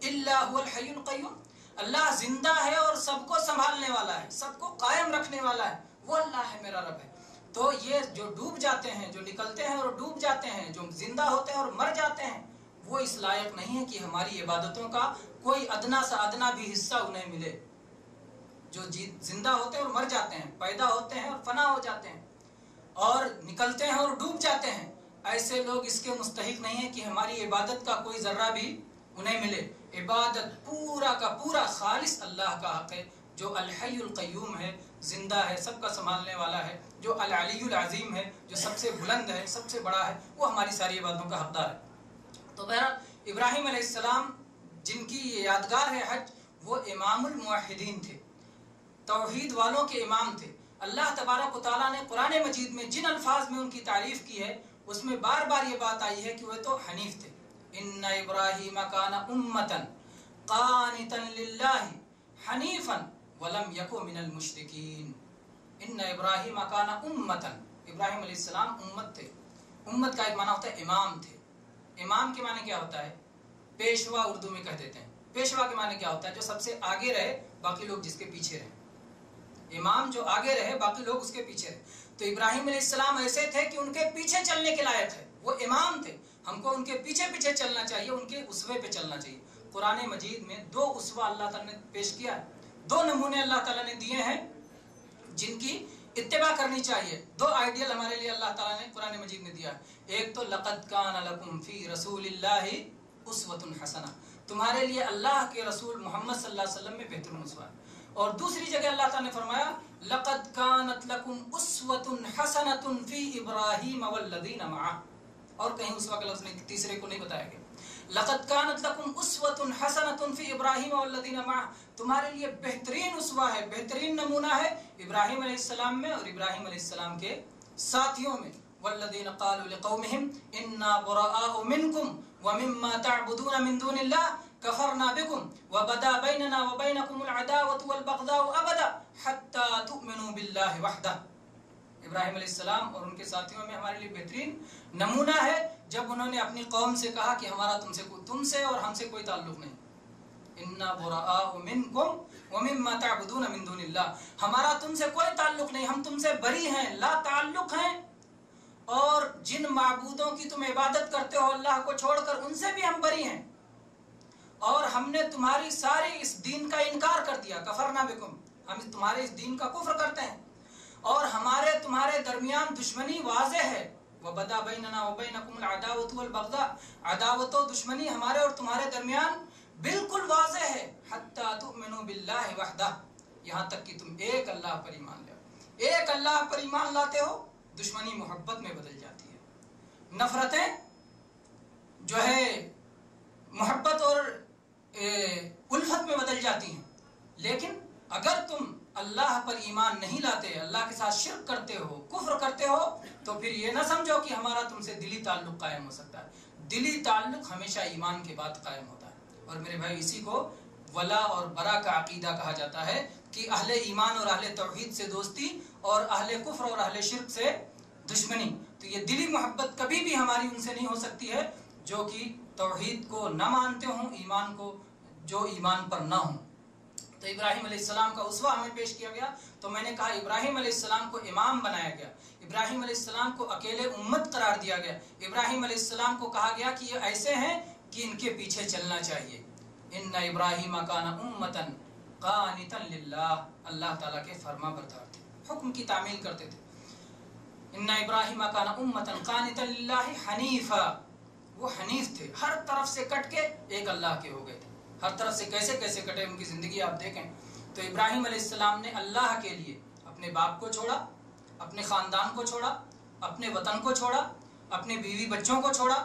الا هو الحی القیوم. اللہ زندہ ہے اور سب کو سنبھالنے والا ہے، سب کو قائم رکھنے والا ہے، وہ اللہ ہے، میرا رب ہے. تو یہ جو ڈوب جاتے ہیں، جو نکلتے ہیں اور ڈوب جاتے ہیں، جو زندہ ہوتے ہیں اور مر جاتے ہیں، وہ اس لائق نہیں ہے کہ ہماری عبادتوں کا کوئی ادنا سا ادنا بھی حصہ انہیں ملے. جو زندہ ہوتے ہیں اور مر جاتے ہیں، پیدا ہوتے ہیں اور فنا ہو جاتے ہیں، اور نکلتے ہیں اور ڈوب جاتے ہیں، ایسے لوگ اس کے مستحق نہیں ہیں کہ ہماری عبادت کا کوئی ذرہ بھی انہیں ملے. عبادت پورا کا پورا خالص اللہ کا حق ہے، جو الحی القیوم ہے، زندہ ہے، سب کا سنبھالنے والا ہے، جو العلی العظیم ہے، جو سب سے بلند ہے، سب سے بڑا ہے، وہ ہماری ساری عبادتوں کا حقدار ہے. تو بہرحال ابراہیم علیہ السلام جن کی یہ یادگار ہے حج، وہ امام الموحدین تھے، توحید والوں کے امام تھے. اللہ تبارک و تعالیٰ نے قرآن مجید میں جن الفاظ میں ان کی تعریف کی ہے، اس میں بار بار یہ بات آئی ہے کہ وہ تو حنیف تھے. ان ابراہیم کان امتا قانتا للہ حنیفا ولم یک من المشرکین. ان ابراہیم کان امتا، ابراہیم علیہ السلام امت تھے. امت کا ایک معنی ہوتا ہے امام تھے. امام کے معنی کیا ہوتا ہے؟ پیشوا اردو میں کہہ دیتے ہیں. پیشوا کے معنی کیا ہوتا ہے؟ جو سب سے آگے رہے، باقی لوگ جس کے پیچھے رہے. امام جو آگے رہے، باقی لوگ اس کے پیچھے رہے. تو ابراہیم علیہ السلام ایسے تھے کہ ان کے پیچھے چلنے کے لائق ہے، وہ امام تھے. ہم کو ان کے پیچھے پیچھے چلنا چاہیے، ان کے اسوے پہ چلنا چاہیے. قرآن مجید میں 2 اسوا اللہ تعالیٰ نے پیش کیا ہے، 2 نمونے اللہ تعالیٰ نے دیے ہیں جن کی اتباع کرنی چاہیے. 2 آئیڈیل ہمارے لیے اللہ تعالیٰ نے قرآن مجید میں دیا ہے. ایک تو لقد کان لکم فی رسول اللہ اسوۃ حسنہ، تمہارے لیے اللہ کے رسول محمد صلی اللہ علیہ وسلم میں بہترین اسوہ ہے. اور دوسری جگہ اللہ تعالیٰ نے فرمایا لقد کانت لکم اسوۃ حسنۃ فی ابراہیم والذین معہ. اور کہیں اسوہ کا لفظ نہیں، تیسرے کو نہیں بتایا گیا. لقد کانت لکم اسوۃ حسنۃ فی ابراہیم والذین معہ، تمہارے لیے بہترین اسوہ ہے، بہترین نمونہ ہے ابراہیم علیہ السلام میں اور ابراہیم علیہ السلام کے ساتھیوں میں. والذین قالوا لقومہم انا براء منکم ومما تعبدون من دون اللہ کفرنا بکم وبدا بیننا وبینکم العداوۃ والبغضاء ابدا حتی تؤمنوا باللہ وحدہ. ابراہیم علیہ السلام اور ان کے ساتھیوں میں ہمارے لیے بہترین نمونہ ہے جب انہوں نے اپنی قوم سے کہا کہ ہمارا تم سے اور ہم سے کوئی تعلق نہیں. انا براء منکم ومما تعبدون من دون اللہ، ہمارا تم سے کوئی تعلق نہیں، ہم تم سے بری ہیں، لا تعلق ہیں. اور جن معبودوں کی تم عبادت کرتے ہو اللہ کو چھوڑ کر، ان سے بھی ہم بری ہیں. اور ہم نے تمہاری ساری اس دین کا انکار کر دیا. کفرنا بکم، ہم تمہارے اس دین کا کفر کرتے ہیں، اور ہمارے تمہارے درمیان دشمنی واضح ہے. وبدا بیننا وبینکم العداوۃ والبغضاء، عداوت و دشمنی ہمارے اور تمہارے درمیان بالکل واضح ہے. حتی تؤمنوا باللہ وحدہ، یہاں تک کہ تم ایک اللہ پر ایمان لاؤ. ایک اللہ پر ایمان لاتے ہو، دشمنی محبت میں بدل جاتی ہے، نفرتیں جو ہے محبت اور الفت میں بدل جاتی ہیں. لیکن اگر تم اللہ پر ایمان نہیں لاتے، اللہ کے ساتھ شرک کرتے ہو، کفر کرتے ہو، تو پھر یہ نہ سمجھو کہ ہمارا تم سے دلی تعلق قائم ہو سکتا ہے۔ دلی تعلق ہمیشہ ایمان کے بعد قائم ہوتا ہے۔ اور میرے بھائی اسی کو ولا اور برا کا عقیدہ کہا جاتا ہے کہ اہل ایمان اور اہل توحید سے دوستی اور اہل کفر اور اہل شرک سے دشمنی۔ تو یہ دلی محبت کبھی بھی ہماری ان سے نہیں ہو سکتی ہے جو کہ توحید کو نہ مانتے ہوں، ایمان کو جو ایمان پر نہ ہوں۔ تو ابراہیم علیہ السلام کا اسوہ ہمیں پیش کیا گیا۔ تو میں نے کہا ابراہیم علیہ السلام کو امام بنایا گیا، ابراہیم علیہ السلام کو اکیلے امت قرار دیا گیا، ابراہیم علیہ السلام کو کہا گیا کہ یہ ایسے ہیں کہ ان کے پیچھے چلنا چاہیے۔ ان ابراہیم کان امۃ قانتا للہ، اللہ تعالیٰ کے فرما بردار تھے، حکم کی تعمیل کرتے تھے۔ ان ابراہیم کان امۃ قانتا للہ حنیفا، وہ حنیف تھے، ہر طرف سے کٹ کے ایک اللہ کے ہو گئے تھے۔ ہر طرف سے کیسے کیسے کٹے ان کی زندگی آپ دیکھیں۔ تو ابراہیم علیہ السلام نے اللہ کے لیے اپنے باپ کو چھوڑا، اپنے خاندان کو چھوڑا، اپنے وطن کو چھوڑا، اپنے بیوی بچوں کو چھوڑا،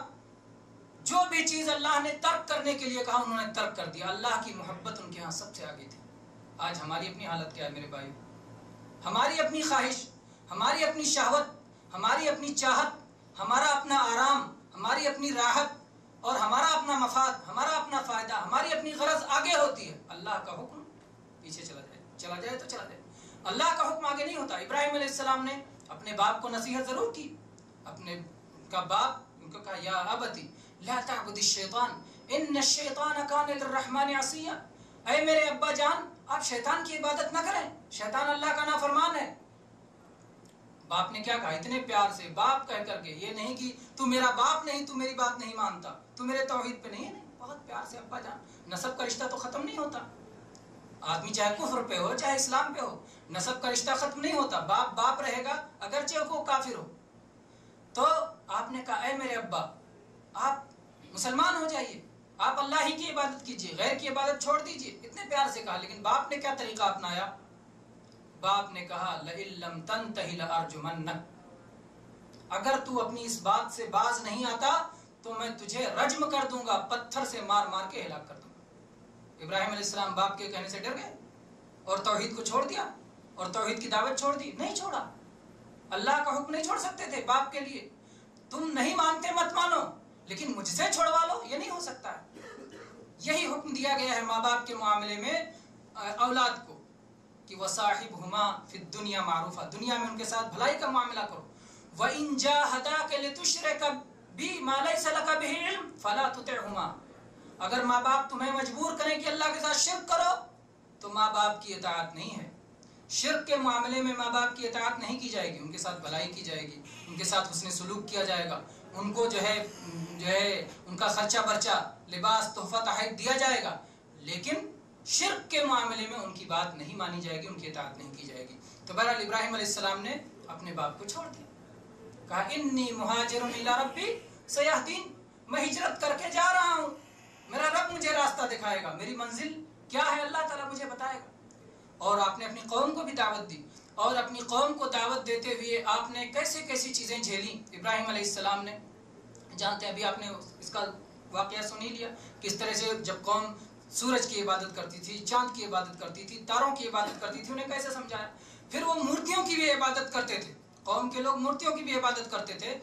جو بھی چیز اللہ نے ترک کرنے کے لیے کہا انہوں نے ترک کر دیا۔ اللہ کی محبت ان کے ہاں سب سے آگے تھی۔ آج ہماری اپنی حالت کیا ہے میرے بھائی؟ ہماری اپنی خواہش، ہماری اپنی شہوت، ہماری اپنی چاہت، ہمارا اپنا آرام، ہماری اپنی راحت اور ہمارا اپنا مفاد، ہمارا اپنا فائدہ، ہماری اپنی غرض آگے ہوتی ہے۔ اللہ کا حکم پیچھے چلا جائے تو چلا جائے، اللہ کا حکم آگے نہیں ہوتا۔ ابراہیم علیہ السلام نے اپنے باپ کو نصیحت ضرور کی، اپنے کا باپ ان کو کہا یا ابتی لا تعبد الشیطان ان الشیطان کان للرحمن عصیا، اے میرے ابا جان آپ شیطان کی عبادت نہ کریں، شیطان اللہ کا نافرمان ہے۔ باپ نے کیا کہا اتنے پیار سے، باپ کہہ کر کے، یہ نہیں کہ تو میرا باپ نہیں، تو میری بات نہیں مانتا، تو میرے توحید پہ نہیں، بہت پیار سے ابا جان۔ نسب کا رشتہ تو ختم نہیں ہوتا، آدمی چاہے کفر پہ ہو چاہے اسلام پہ ہو، نسب کا رشتہ ختم نہیں ہوتا، باپ باپ رہے گا اگرچہ وہ کافر ہو۔ تو آپ نے کہا اے میرے ابا آپ مسلمان ہو جائیے، آپ اللہ ہی کی عبادت کیجیے، غیر کی عبادت چھوڑ دیجیے، اتنے پیار سے کہا۔ لیکن باپ نے کیا طریقہ اپنایا؟ باپ نے کہا لئن لم تنتہی لأرجمنک، اگر تو اپنی اس بات سے باز نہیں آتا تو میں تجھے رجم کر دوں گا، پتھر سے مار مار کے ہلاک کر دوں گا۔ ابراہیم علیہ السلام باپ کے کہنے سے ڈر گئے اور توحید کو چھوڑ دیا اور توحید کی دعوت چھوڑ دی؟ نہیں چھوڑا، اللہ کا حکم نہیں چھوڑ سکتے تھے باپ کے لیے۔ تم نہیں مانتے مت مانو، لیکن مجھ سے چھوڑوا لو، یہ نہیں ہو سکتا ہے۔ یہی حکم دیا گیا ہے ماں باپ کے معاملے میں اولاد کو کہ وَصَاحِبْهُمَا فِي الدُّنْيَا مَعْرُوفًا، دنیا میں ان کے ساتھ بھلائی کا معاملہ کرو۔ وَإِن جَاهَدَاكَ لِتُشْرِكَ بِي مَا لَيْسَ لَكَ بِهِ عِلْمٌ فَلَا تُطِعْهُمَا، اگر ماں باپ تمہیں مجبور کریں کہ اللہ کے ساتھ شرک کرو تو ماں باپ کی اطاعت نہیں ہے۔ شرک کے معاملے میں ماں باپ کی اطاعت نہیں کی جائے گی، ان کے ساتھ بھلائی کی جائے گی، ان کے ساتھ حسن سلوک کیا جائے گا، ان کو جو ہے ان کا خرچہ برچہ لباس تحفہ تحائف دیا جائے گا، لیکن شرک کے معاملے میں ان کی بات نہیں مانی جائے گی، ان کی اطاعت نہیں کی جائے گی۔ تو بہرحال ابراہیم علیہ السلام نے اپنے باپ کو چھوڑ دیا، کہا انی مہاجر الی ربی سیہدین، میں ہجرت کر کے جا رہا ہوں، میرا رب مجھے راستہ دکھائے گا، میری منزل کیا ہے اللہ تعالیٰ مجھے بتائے گا۔ اور آپ نے اپنی قوم کو بھی دعوت دی، اور اپنی قوم کو دعوت دیتے ہوئے آپ نے کیسے کیسی چیزیں جھیلیں ابراہیم علیہ السلام نے، جانتے ہیں، ابھی آپ نے اس کا واقعہ سن ہی لیا، کس طرح سے جب قوم سورج کی عبادت کرتی تھی، چاند کی عبادت کرتی تھی، تاروں کی عبادت کرتی تھی، انہیں کیسے سمجھایا۔ پھر وہ مورتیوں کی بھی عبادت کرتے تھے، قوم کے لوگ مورتیوں کی بھی عبادت کرتے تھے،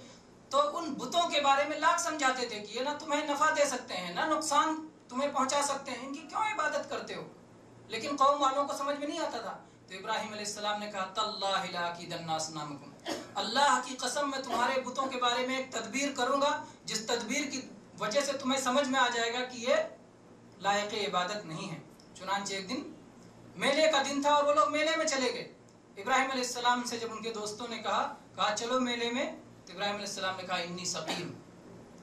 تو ان بتوں کے بارے میں لاکھ سمجھاتے تھے کہ یہ نہ تمہیں نفع دے سکتے ہیں نہ نقصان تمہیں پہنچا سکتے ہیں، ان کی کیوں عبادت کرتے ہو؟ لیکن قوم والوں کو سمجھ میں نہیں آتا تھا۔ تو ابراہیم علیہ السلام نے کہا تاللہ لاکیدن اصنامکم، اللہ کی قسم میں تمہارے بتوں کے بارے میں ایک تدبیر کروں گا جس تدبیر کی وجہ سے تمہیں سمجھ میں آ جائے گا کہ یہ لائق عبادت نہیں ہے۔ چنانچہ ایک دن میلے کا دن تھا اور وہ لوگ میلے میں چلے گئے۔ ابراہیم علیہ السلام سے جب ان کے دوستوں نے کہا چلو میلے میں، تو ابراہیم علیہ السلام نے کہا انی سقیم،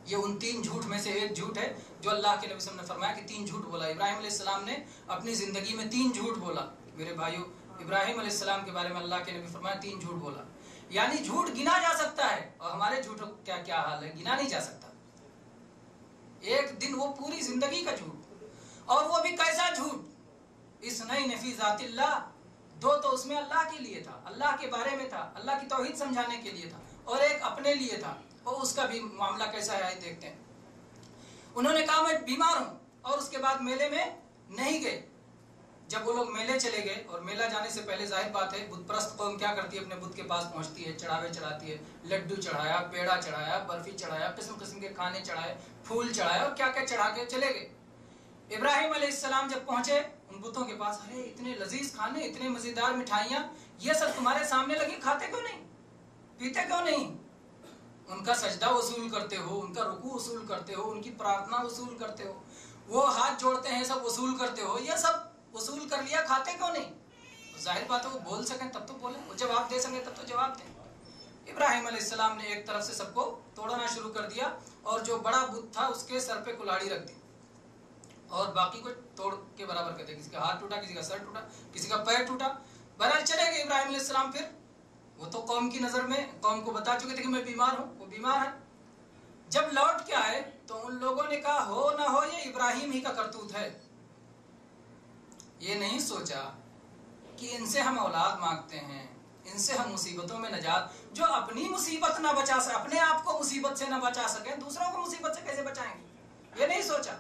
یہ ان 3 جھوٹ میں سے ایک جھوٹ ہے جو اللہ کے نبی صلی اللہ علیہ وسلم نے فرمایا کہ 3 جھوٹ بولا۔ ابراہیم علیہ السلام نے اپنی زندگی میں 3 جھوٹ بولا۔ میرے بھائیو، ابراہیم علیہ السلام کے بارے میں اللہ کے نبی فرمایا 3 جھوٹ بولا، یعنی جھوٹ گنا جا سکتا ہے، اور ہمارے جھوٹوں کیا حال ہے، گنا نہیں جا سکتا۔ ایک دن وہ پوری زندگی کا جھوٹ، اور وہ بھی کیسا جھوٹ، اثنین فی ذات اللہ، 2 تو اس میں اللہ کے لیے تھا، اللہ کے بارے میں تھا، اللہ کی توحید سمجھانے کے لیے تھا، اور ایک اپنے لیے تھا، اور اس کا بھی معاملہ کیسا ہے دیکھتے ہیں۔ انہوں نے کہا میں بیمار ہوں، اور اس کے بعد میلے میں نہیں گئے۔ جب وہ لوگ میلے چلے گئے، اور میلہ جانے سے پہلے ظاہر بات ہے بت پرست قوم کیا کرتی ہے، اپنے بت کے پاس پہنچتی ہے، چڑھاوے چڑھاتی ہے، لڈو چڑھایا، پیڑا چڑھایا، برفی چڑھایا، قسم قسم کے کھانے چڑھائے، پھول چڑھائے، اور کیا کیا چڑھا کے چلے گئے۔ ابراہیم علیہ السلام جب پہنچے ان بتوں کے پاس، ارے اتنے لذیذ کھانے، اتنے مزیدار مٹھائیاں، یہ سب تمہارے سامنے لگی، کھاتے کیوں نہیں، پیتے کیوں نہیں؟ ان کا سجدہ وصول کرتے ہو، ان کا رکوع وصول کرتے ہو، ان کی پرارتھنا وصول کرتے ہو، وہ ہاتھ جوڑتے ہیں سب وصول کرتے ہو، یہ سب وصول کر لیا، کھاتے کیوں نہیں؟ ظاہر بات ہے وہ بول سکیں تب تو بولیں، وہ جواب دے سکیں تب تو جواب دیں۔ ابراہیم علیہ السلام نے ایک طرف سے سب کو توڑنا شروع کر دیا، اور جو بڑا بت تھا اس کے سر پہ کلاڑی رکھ دی، اور باقی کو توڑ کے برابر کر دیا، کسی کا ہاتھ ٹوٹا، کسی کا سر ٹوٹا، کسی کا پیر ٹوٹا۔ بہرحال چلے گئے ابراہیم علیہ السلام، پھر وہ تو قوم کی نظر میں قوم کو بتا چکے تھے کہ میں بیمار ہوں، وہ بیمار ہے۔ جب لوٹ کے آئے تو ان لوگوں نے کہا ہو نہ ہو یہ ابراہیم ہی کا کرتوت ہے، یہ نہیں سوچا کہ ان سے ہم اولاد مانگتے ہیں، ان سے ہم مصیبتوں میں نجات، جو اپنی مصیبت نہ بچا سکے، اپنے آپ کو مصیبت سے نہ بچا سکیں، دوسروں کو مصیبت سے کیسے بچائیں گے، یہ نہیں سوچا۔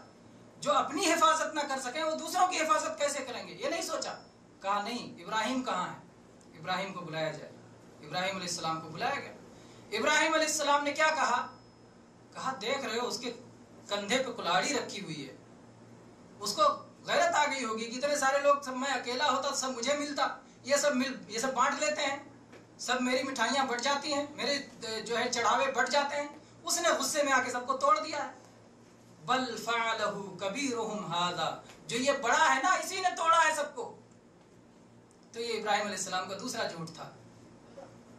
جو اپنی حفاظت نہ کر سکیں وہ دوسروں کی حفاظت کیسے کریں گے، یہ نہیں سوچا۔ کہا نہیں، ابراہیم کہاں ہے، ابراہیم کو بلایا جائے۔ ابراہیم علیہ السلام کو بلایا گیا۔ ابراہیم علیہ السلام نے کیا کہا، کہا دیکھ رہے ہو اس کے کندھے پہ کلاڑی رکھی ہوئی ہے، اس کو غیرت آ گئی ہوگی کہ اتنے سارے لوگ، سب میں اکیلا ہوتا سب مجھے ملتا، یہ سب بانٹ لیتے ہیں، سب میری مٹھائیاں بٹ جاتی ہیں، میرے جو ہے چڑھاوے بٹ جاتے ہیں۔ اس نے غصے میں آ کے سب کو توڑ دیا ہے۔ بل فعلہ کبیرہم ھذا، جو یہ بڑا ہے نا اسی نے توڑا ہے سب کو۔ تو یہ ابراہیم علیہ السلام کا دوسرا جھوٹ تھا،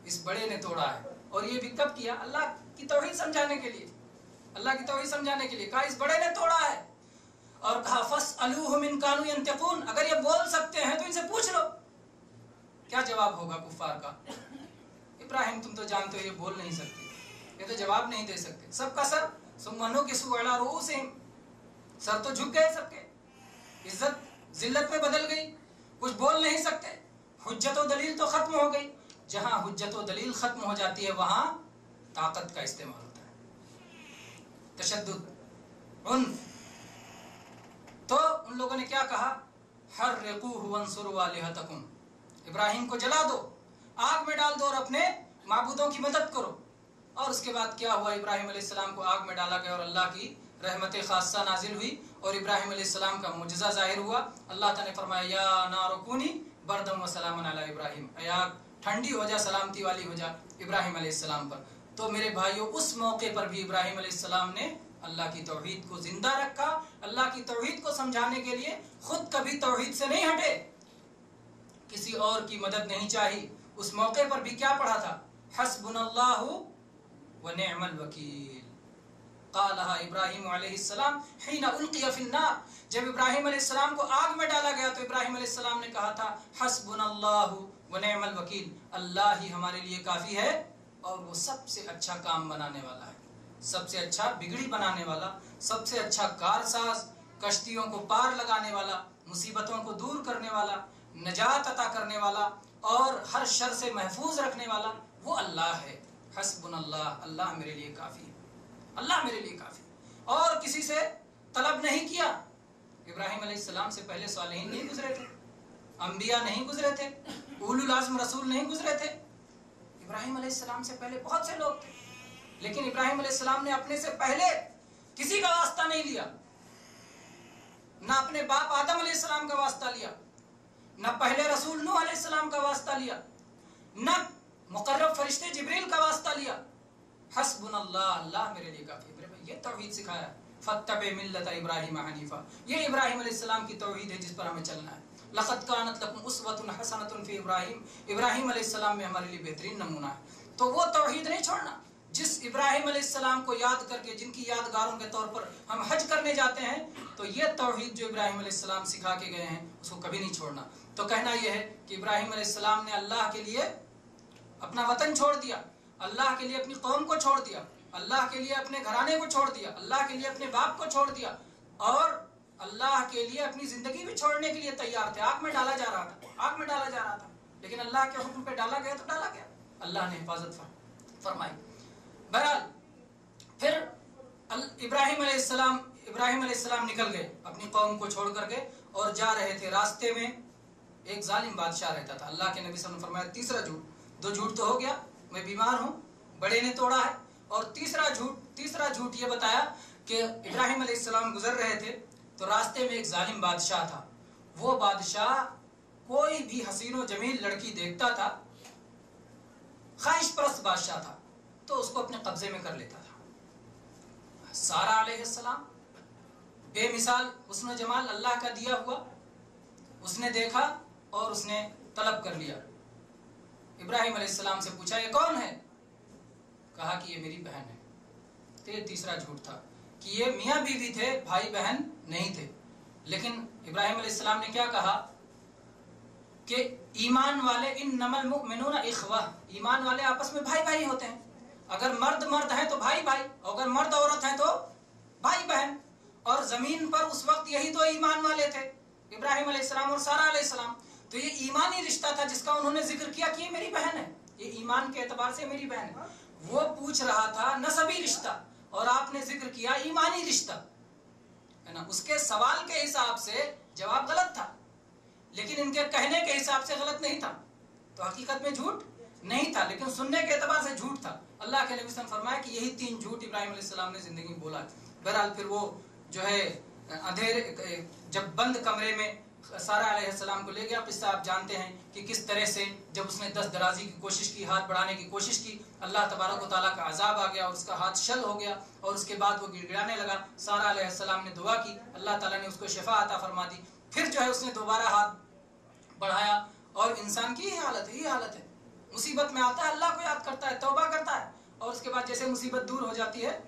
اس بڑے نے توڑا ہے، اور یہ بھی کب کیا، اللہ کی توحید سمجھانے کے لیے، اللہ کی توحید سمجھانے کے لیے کہا اس بڑے نے توڑا ہے، اور کہا فاسألوہم ان کانوا ینطقون، اگر یہ بول سکتے ہیں تو ان سے پوچھ لو۔ کیا جواب ہوگا کفار کا، ابراہیم تم تو جانتے ہو یہ بول نہیں سکتے، یہ تو جواب نہیں دے سکتے۔ سب کا سر ثم نکسوا علی رؤوسہم، سر تو جھک گئے سب کے، عزت ذلت میں بدل گئی، کچھ بول نہیں سکتے، حجت و دلیل تو ختم ہو گئی۔ جہاں حجت و دلیل ختم ہو جاتی ہے وہاں طاقت کا استعمال ہوتا ہے، تشدد، عنف۔ تو ان لوگوں نے کیا کہا، حرقوہ وانصروا آلہتکم، ابراہیم کو جلا دو، آگ میں ڈال دو اور اپنے معبودوں کی مدد کرو۔ اور اس کے بعد کیا ہوا، ابراہیم علیہ السلام کو آگ میں ڈالا گیا اور اللہ کی رحمت خاصہ نازل ہوئی اور ابراہیم علیہ السلام کا معجزہ ظاہر ہوا۔ اللہ تعالیٰ نے فرمایا یا نار کونی بردم و سلاما علی ابراہیم، اے آگ ٹھنڈی ہو جا، سلامتی والی ہو جا ابراہیم علیہ السلام پر۔ تو میرے بھائیوں اس موقع پر بھی ابراہیم علیہ السلام نے اللہ کی توحید کو زندہ رکھا، اللہ کی توحید کو سمجھانے کے لیے خود کبھی توحید سے نہیں ہٹے، کسی اور کی مدد نہیں چاہی۔ اس موقع پر بھی کیا پڑھا تھا، حسبنا اللہ ونعم الوکیل، قالها ابراہیم علیہ السلام حین القی فی النار، جب ابراہیم علیہ السلام کو آگ میں ڈالا گیا تو ابراہیم علیہ السلام نے کہا تھا حسبنا اللہ ونعم الوکیل، اللہ ہی ہمارے لیے کافی ہے اور وہ سب سے اچھا کام بنانے والا ہے، سب سے اچھا بگڑی بنانے والا، سب سے اچھا کارساز، کشتیوں کو پار لگانے والا، مصیبتوں کو دور کرنے والا، نجات عطا کرنے والا اور ہر شر سے محفوظ رکھنے والا وہ اللہ ہے۔ حسبنا اللہ، اللہ میرے لیے کافی ہے، اللہ میرے لیے کافی، اور کسی سے طلب نہیں کیا۔ ابراہیم علیہ السلام سے پہلے صالحین نہیں گزرے تھے، انبیاء نہیں گزرے تھے، اولو العزم رسول نہیں گزرے تھے، ابراہیم علیہ السلام سے پہلے بہت سے لوگ تھے، لیکن ابراہیم علیہ السلام نے اپنے سے پہلے کسی کا واسطہ نہیں لیا، نہ اپنے باپ آدم علیہ السلام کا واسطہ لیا، نہ پہلے رسول نوح علیہ السلام کا واسطہ لیا، نہ مقرب فرشتے جبریل کا واسطہ لیا۔ حسبنا اللہ، اللہ میرے لیے کافی ہے۔ یہ توحید سکھایا، فاتبع ملت ابراہیم حنیفا، یہ ابراہیم علیہ السلام کی توحید ہے جس پر ہمیں چلنا ہے۔ لقد کانت لکم اسوۃ حسنۃ فی ابراہیم، ابراہیم علیہ السلام میں ہمارے لیے بہترین نمونہ ہے۔ تو وہ توحید نہیں چھوڑنا جس ابراہیم علیہ السلام کو یاد کر کے، جن کی یادگاروں کے طور پر ہم حج کرنے جاتے ہیں، تو یہ توحید جو ابراہیم علیہ السلام سکھا کے گئے ہیں اس کو کبھی نہیں چھوڑنا۔ تو کہنا یہ ہے کہ ابراہیم علیہ السلام نے اللہ کے لیے اپنا وطن چھوڑ دیا، اللہ کے لیے اپنی قوم کو چھوڑ دیا، اللہ کے لیے اپنے گھرانے کو چھوڑ دیا، اللہ کے لیے اپنے باپ کو چھوڑ دیا، اور اللہ کے لیے اپنی زندگی بھی چھوڑنے کے لیے تیار تھے۔ آگ میں ڈالا جا رہا تھا، آگ میں ڈالا جا رہا تھا، لیکن اللہ کے حکم پہ ڈالا گیا تو ڈالا گیا، اللہ نے حفاظت فرمائی۔ بہرحال پھر ابراہیم علیہ السلام نکل گئے، اپنی قوم کو چھوڑ کر کے، اور جا رہے تھے، راستے میں ایک ظالم بادشاہ رہتا تھا. اللہ کے نبی صلی اللہ علیہ وسلم نے فرمایا تیسرا جھوٹ، 2 جھوٹ تو ہو گیا، میں بیمار ہوں، بڑے نے توڑا ہے، اور تیسرا جھوٹ یہ بتایا کہ ابراہیم علیہ السلام گزر رہے تھے تو راستے میں ایک ظالم بادشاہ تھا. وہ بادشاہ کوئی بھی حسین و جمیل لڑکی دیکھتا تھا، خواہش پرست بادشاہ تھا، تو اس کو اپنے قبضے میں کر لیتا تھا. سارہ علیہ السلام بے مثال حسن و جمال اللہ کا دیا ہوا، اس نے دیکھا اور اس نے طلب کر لیا. ابراہیم علیہ السلام سے پوچھا یہ کون ہے؟ کہا کہ یہ میری بہن ہے. تو یہ تیسرا جھوٹ تھا کہ یہ میاں بیوی تھے، بھائی بہن نہیں تھے. لیکن ابراہیم علیہ السلام نے کیا کہا کہ ایمان والے انما المؤمنون اخوہ، ایمان والے آپس میں بھائی بھائی ہوتے ہیں. اگر مرد ہیں تو بھائی بھائی، اگر مرد عورت ہیں تو بھائی بہن. اور زمین پر اس وقت یہی 2 ایمان والے تھے، ابراہیم علیہ السلام اور سارہ علیہ السلام. تو یہ ایمانی رشتہ تھا جس کا انہوں نے ذکر کیا کہ یہ میری بہن ہے، یہ ایمان کے اعتبار سے میری بہن ہے. وہ پوچھ رہا تھا نسبی رشتہ اور آپ نے ذکر کیا ایمانی رشتہ، ہے نا. اس کے سوال کے حساب سے جواب غلط تھا، لیکن ان کے کہنے کے حساب سے غلط نہیں تھا. تو حقیقت میں جھوٹ نہیں تھا، لیکن سننے کے اعتبار سے جھوٹ تھا. اللہ کے نبی صلی اللہ علیہ وسلم نے فرمایا کہ یہی 3 جھوٹ ابراہیم علیہ السلام نے زندگی میں بولا. بہرحال پھر وہ جو ہے اندھیرے جب بند کمرے میں سارہ علیہ السلام کو لے گیا. قصہ آپ جانتے ہیں کہ کس طرح سے جب اس نے دست درازی کی کوشش کی، ہاتھ بڑھانے کی کوشش کی، اللہ تبارک و تعالیٰ کا عذاب آ گیا اور اس کا ہاتھ شل ہو گیا، اور اس کے بعد وہ گڑ گڑانے لگا. سارہ علیہ السلام نے دعا کی، اللہ تعالیٰ نے اس کو شفا عطا فرما دی. پھر جو ہے اس نے دوبارہ ہاتھ بڑھایا. اور انسان کی یہ حالت ہے، مصیبت میں آتا ہے اللہ کو یاد کرتا ہے، توبہ کرتا ہے، اور اس کے بعد جیسے مصیبت دور ہو جاتی ہے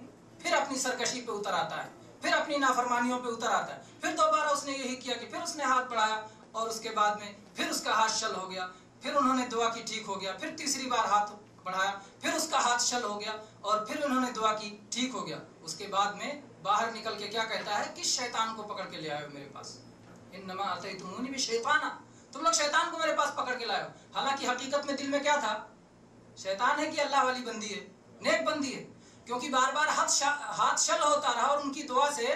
پھر اپنی سرکشی پہ اتر آتا ہے، پھر اپنی نافرمانیوں پہ اتر آتا ہے. پھر دوبارہ اس نے یہی کیا کہ پھر اس نے ہاتھ بڑھایا اور اس کے بعد میں پھر اس کا ہاتھ شل ہو گیا. پھر انہوں نے دعا کی، ٹھیک ہو گیا. پھر تیسری بار ہاتھ بڑھایا، پھر اس کا ہاتھ شل ہو گیا اور پھر انہوں نے دعا کی، ٹھیک ہو گیا. اس کے بعد میں باہر نکل کے کیا کہتا ہے کہ شیطان کو پکڑ کے لے آئے ہو میرے پاس. انما اتیتمونی بشیطان، تم لوگ شیطان کو میرے پاس پکڑ کے لائے ہو. حالانکہ حقیقت میں دل میں کیا تھا؟ شیطان ہے کہ اللہ والی بندی ہے، نیک بندی ہے. کیونکہ بار بار ہاتھ شل ہوتا رہا اور ان کی دعا سے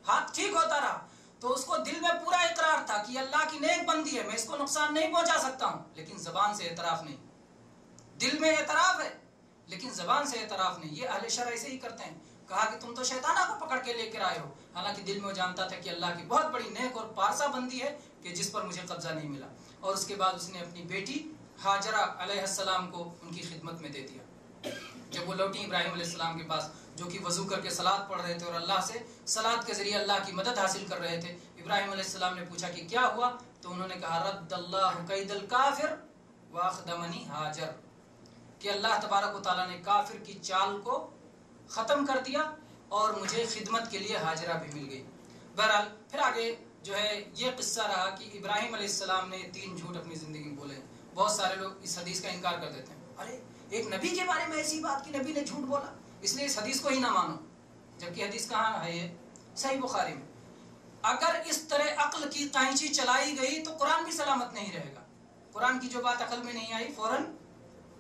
ہاتھ ٹھیک ہوتا رہا، تو اس کو دل میں پورا اقرار تھا کہ اللہ کی نیک بندی ہے، میں اس کو نقصان نہیں پہنچا سکتا ہوں. لیکن زبان سے اعتراف نہیں. دل میں اعتراف ہے لیکن زبان سے اعتراف نہیں. یہ اہل شرع ایسے ہی کرتے ہیں. کہا کہ تم تو شیطانہ کو پکڑ کے لے کر آئے ہو، حالانکہ دل میں وہ جانتا تھا کہ اللہ کی بہت بڑی نیک اور پارسا بندی ہے کہ جس پر مجھے قبضہ نہیں ملا. اور اس کے بعد اس نے اپنی بیٹی ہاجرہ علیہ السلام کو ان کی خدمت میں دے دیا. جب وہ لوٹی ابراہیم علیہ السلام کے پاس، جو کہ وضو کر کے صلاۃ پڑھ رہے تھے اور اللہ سے صلاۃ کے ذریعے اللہ کی مدد حاصل کر رہے تھے، ابراہیم علیہ السلام نے پوچھا کہ کیا ہوا؟ تو انہوں نے کہا رد اللہ کید الکافر واخدمنی ہاجر، کہ اللہ تبارک و تعالیٰ نے کافر کی چال کو ختم کر دیا اور مجھے خدمت کے لیے ہاجرہ بھی مل گئی. بہرحال پھر آگے جو ہے یہ قصہ رہا کہ ابراہیم علیہ السلام نے 3 جھوٹ اپنی زندگی میں بولے. بہت سارے لوگ اس حدیث کا انکار کر دیتے ہیں، ارے ایک نبی کے بارے میں ایسی بات کہ نبی نے جھوٹ بولا اس لیے اس حدیث کو ہی نہ مانو. جبکہ حدیث کہاں ہے؟ یہ صحیح بخاری میں. اگر اس طرح عقل کی قینچی چلائی گئی تو قرآن بھی سلامت نہیں رہے گا. قرآن کی جو بات عقل میں نہیں آئی فوراً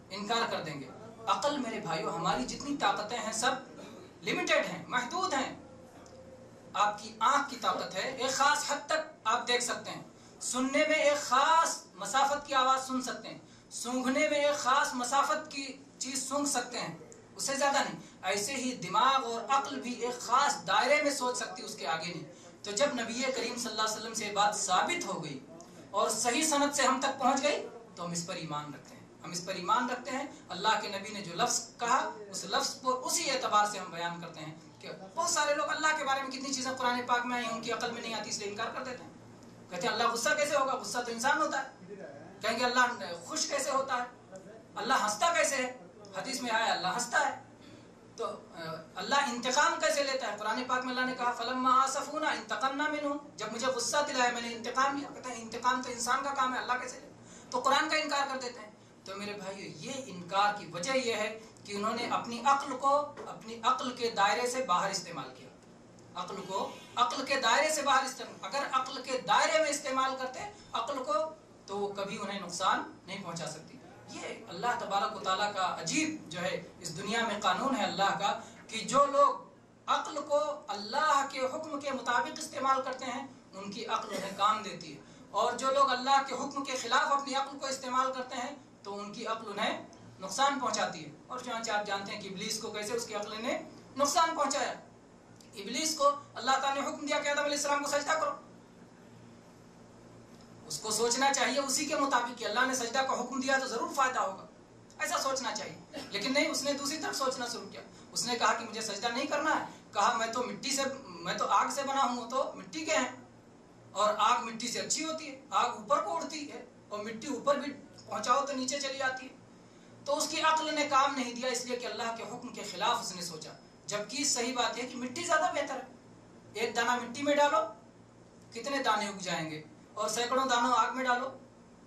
انکار کر دیں گے. عقل میرے بھائیو، ہماری جتنی طاقتیں ہیں سب لمیٹڈ ہیں، محدود ہیں. آپ کی آنکھ کی طاقت ہے، ایک خاص حد تک آپ دیکھ سکتے ہیں. سننے میں ایک خاص مسافت کی آواز سن سکتے ہیں. سونگھنے میں ایک خاص مسافت کی چیز سونگھ سکتے ہیں، اس سے زیادہ نہیں. ایسے ہی دماغ اور عقل بھی ایک خاص دائرے میں سوچ سکتی، اس کے آگے نہیں. تو جب نبی کریم صلی اللہ علیہ وسلم سے یہ بات ثابت ہو گئی اور صحیح سند سے ہم تک پہنچ گئی تو ہم اس پر ایمان رکھتے ہیں. ہم اس پر ایمان رکھتے ہیں. اللہ کے نبی نے جو لفظ کہا اس لفظ پر اسی اعتبار سے ہم بیان کرتے ہیں. کہ بہت سارے لوگ اللہ کے بارے میں کتنی چیزیں قرآن پاک میں آئی ہیں ان کی عقل میں نہیں آتی، اس لیے انکار کر دیتے ہیں. کہتے ہیں اللہ غصہ کیسے ہوگا؟ غصہ تو انسان ہوتا ہے. کہیں گے اللہ خوش کیسے ہوتا ہے؟ اللہ ہنستا کیسے ہے؟ حدیث میں آیا اللہ ہنستا ہے. تو اللہ انتقام کیسے لیتا ہے؟ قرآن پاک میں اللہ نے کہا فلما آسفونا انتقمنا منہم، جب مجھے غصہ دلایا میں نے انتقام لیا. کہتے ہیں انتقام تو انسان کا کام ہے، اللہ کیسے لے؟ تو قرآن کا انکار کر دیتے ہیں. تو میرے بھائیو یہ انکار کی وجہ یہ ہے کہ انہوں نے اپنی عقل کو اپنی عقل کے دائرے سے باہر استعمال کیا. عقل کو عقل کے دائرے سے باہر استعمال. اگر عقل کے دائرے میں استعمال کرتے عقل کو تو وہ کبھی انہیں نقصان نہیں پہنچا سکتی. یہ اللہ تبارک و تعالیٰ کا عجیب جو ہے اس دنیا میں قانون ہے اللہ کا کہ جو لوگ عقل کو اللہ کے حکم کے مطابق استعمال کرتے ہیں ان کی عقل انہیں کام دیتی ہے، اور جو لوگ اللہ کے حکم کے خلاف اپنی عقل کو استعمال کرتے ہیں تو ان کی عقل انہیں نقصان پہنچاتی ہے. اور چنانچہ آپ جانتے ہیں کہ ابلیس کو کیسے اس کی عقل نے نقصان پہنچایا. ابلیس کو اللہ تعالیٰ نے حکم دیا کہ آدم علیہ السلام کو سجدہ کرو. اس کو سوچنا چاہیے اسی کے مطابق کہ اللہ نے سجدہ کا حکم دیا تو ضرور فائدہ ہوگا، ایسا سوچنا چاہیے. لیکن نہیں، اس نے دوسری طرف سوچنا شروع کیا. اس نے کہا کہ مجھے سجدہ نہیں کرنا ہے. کہا میں تو آگ سے بنا ہوں، تو مٹی کے ہیں، اور آگ مٹی سے اچھی ہوتی ہے، آگ اوپر کو اڑتی ہے اور مٹی اوپر بھی پہنچاؤ تو نیچے چلی آتی ہے. تو اس کی عقل نے کام نہیں دیا، اس لیے کہ اللہ کے حکم کے خلاف اس نے سوچا. جبکہ صحیح بات ہے کہ مٹی زیادہ بہتر ہے. ایک دانہ مٹی میں ڈالو کتنے دانے اگ جائیں گے، اور سینکڑوں دانوں آگ میں ڈالو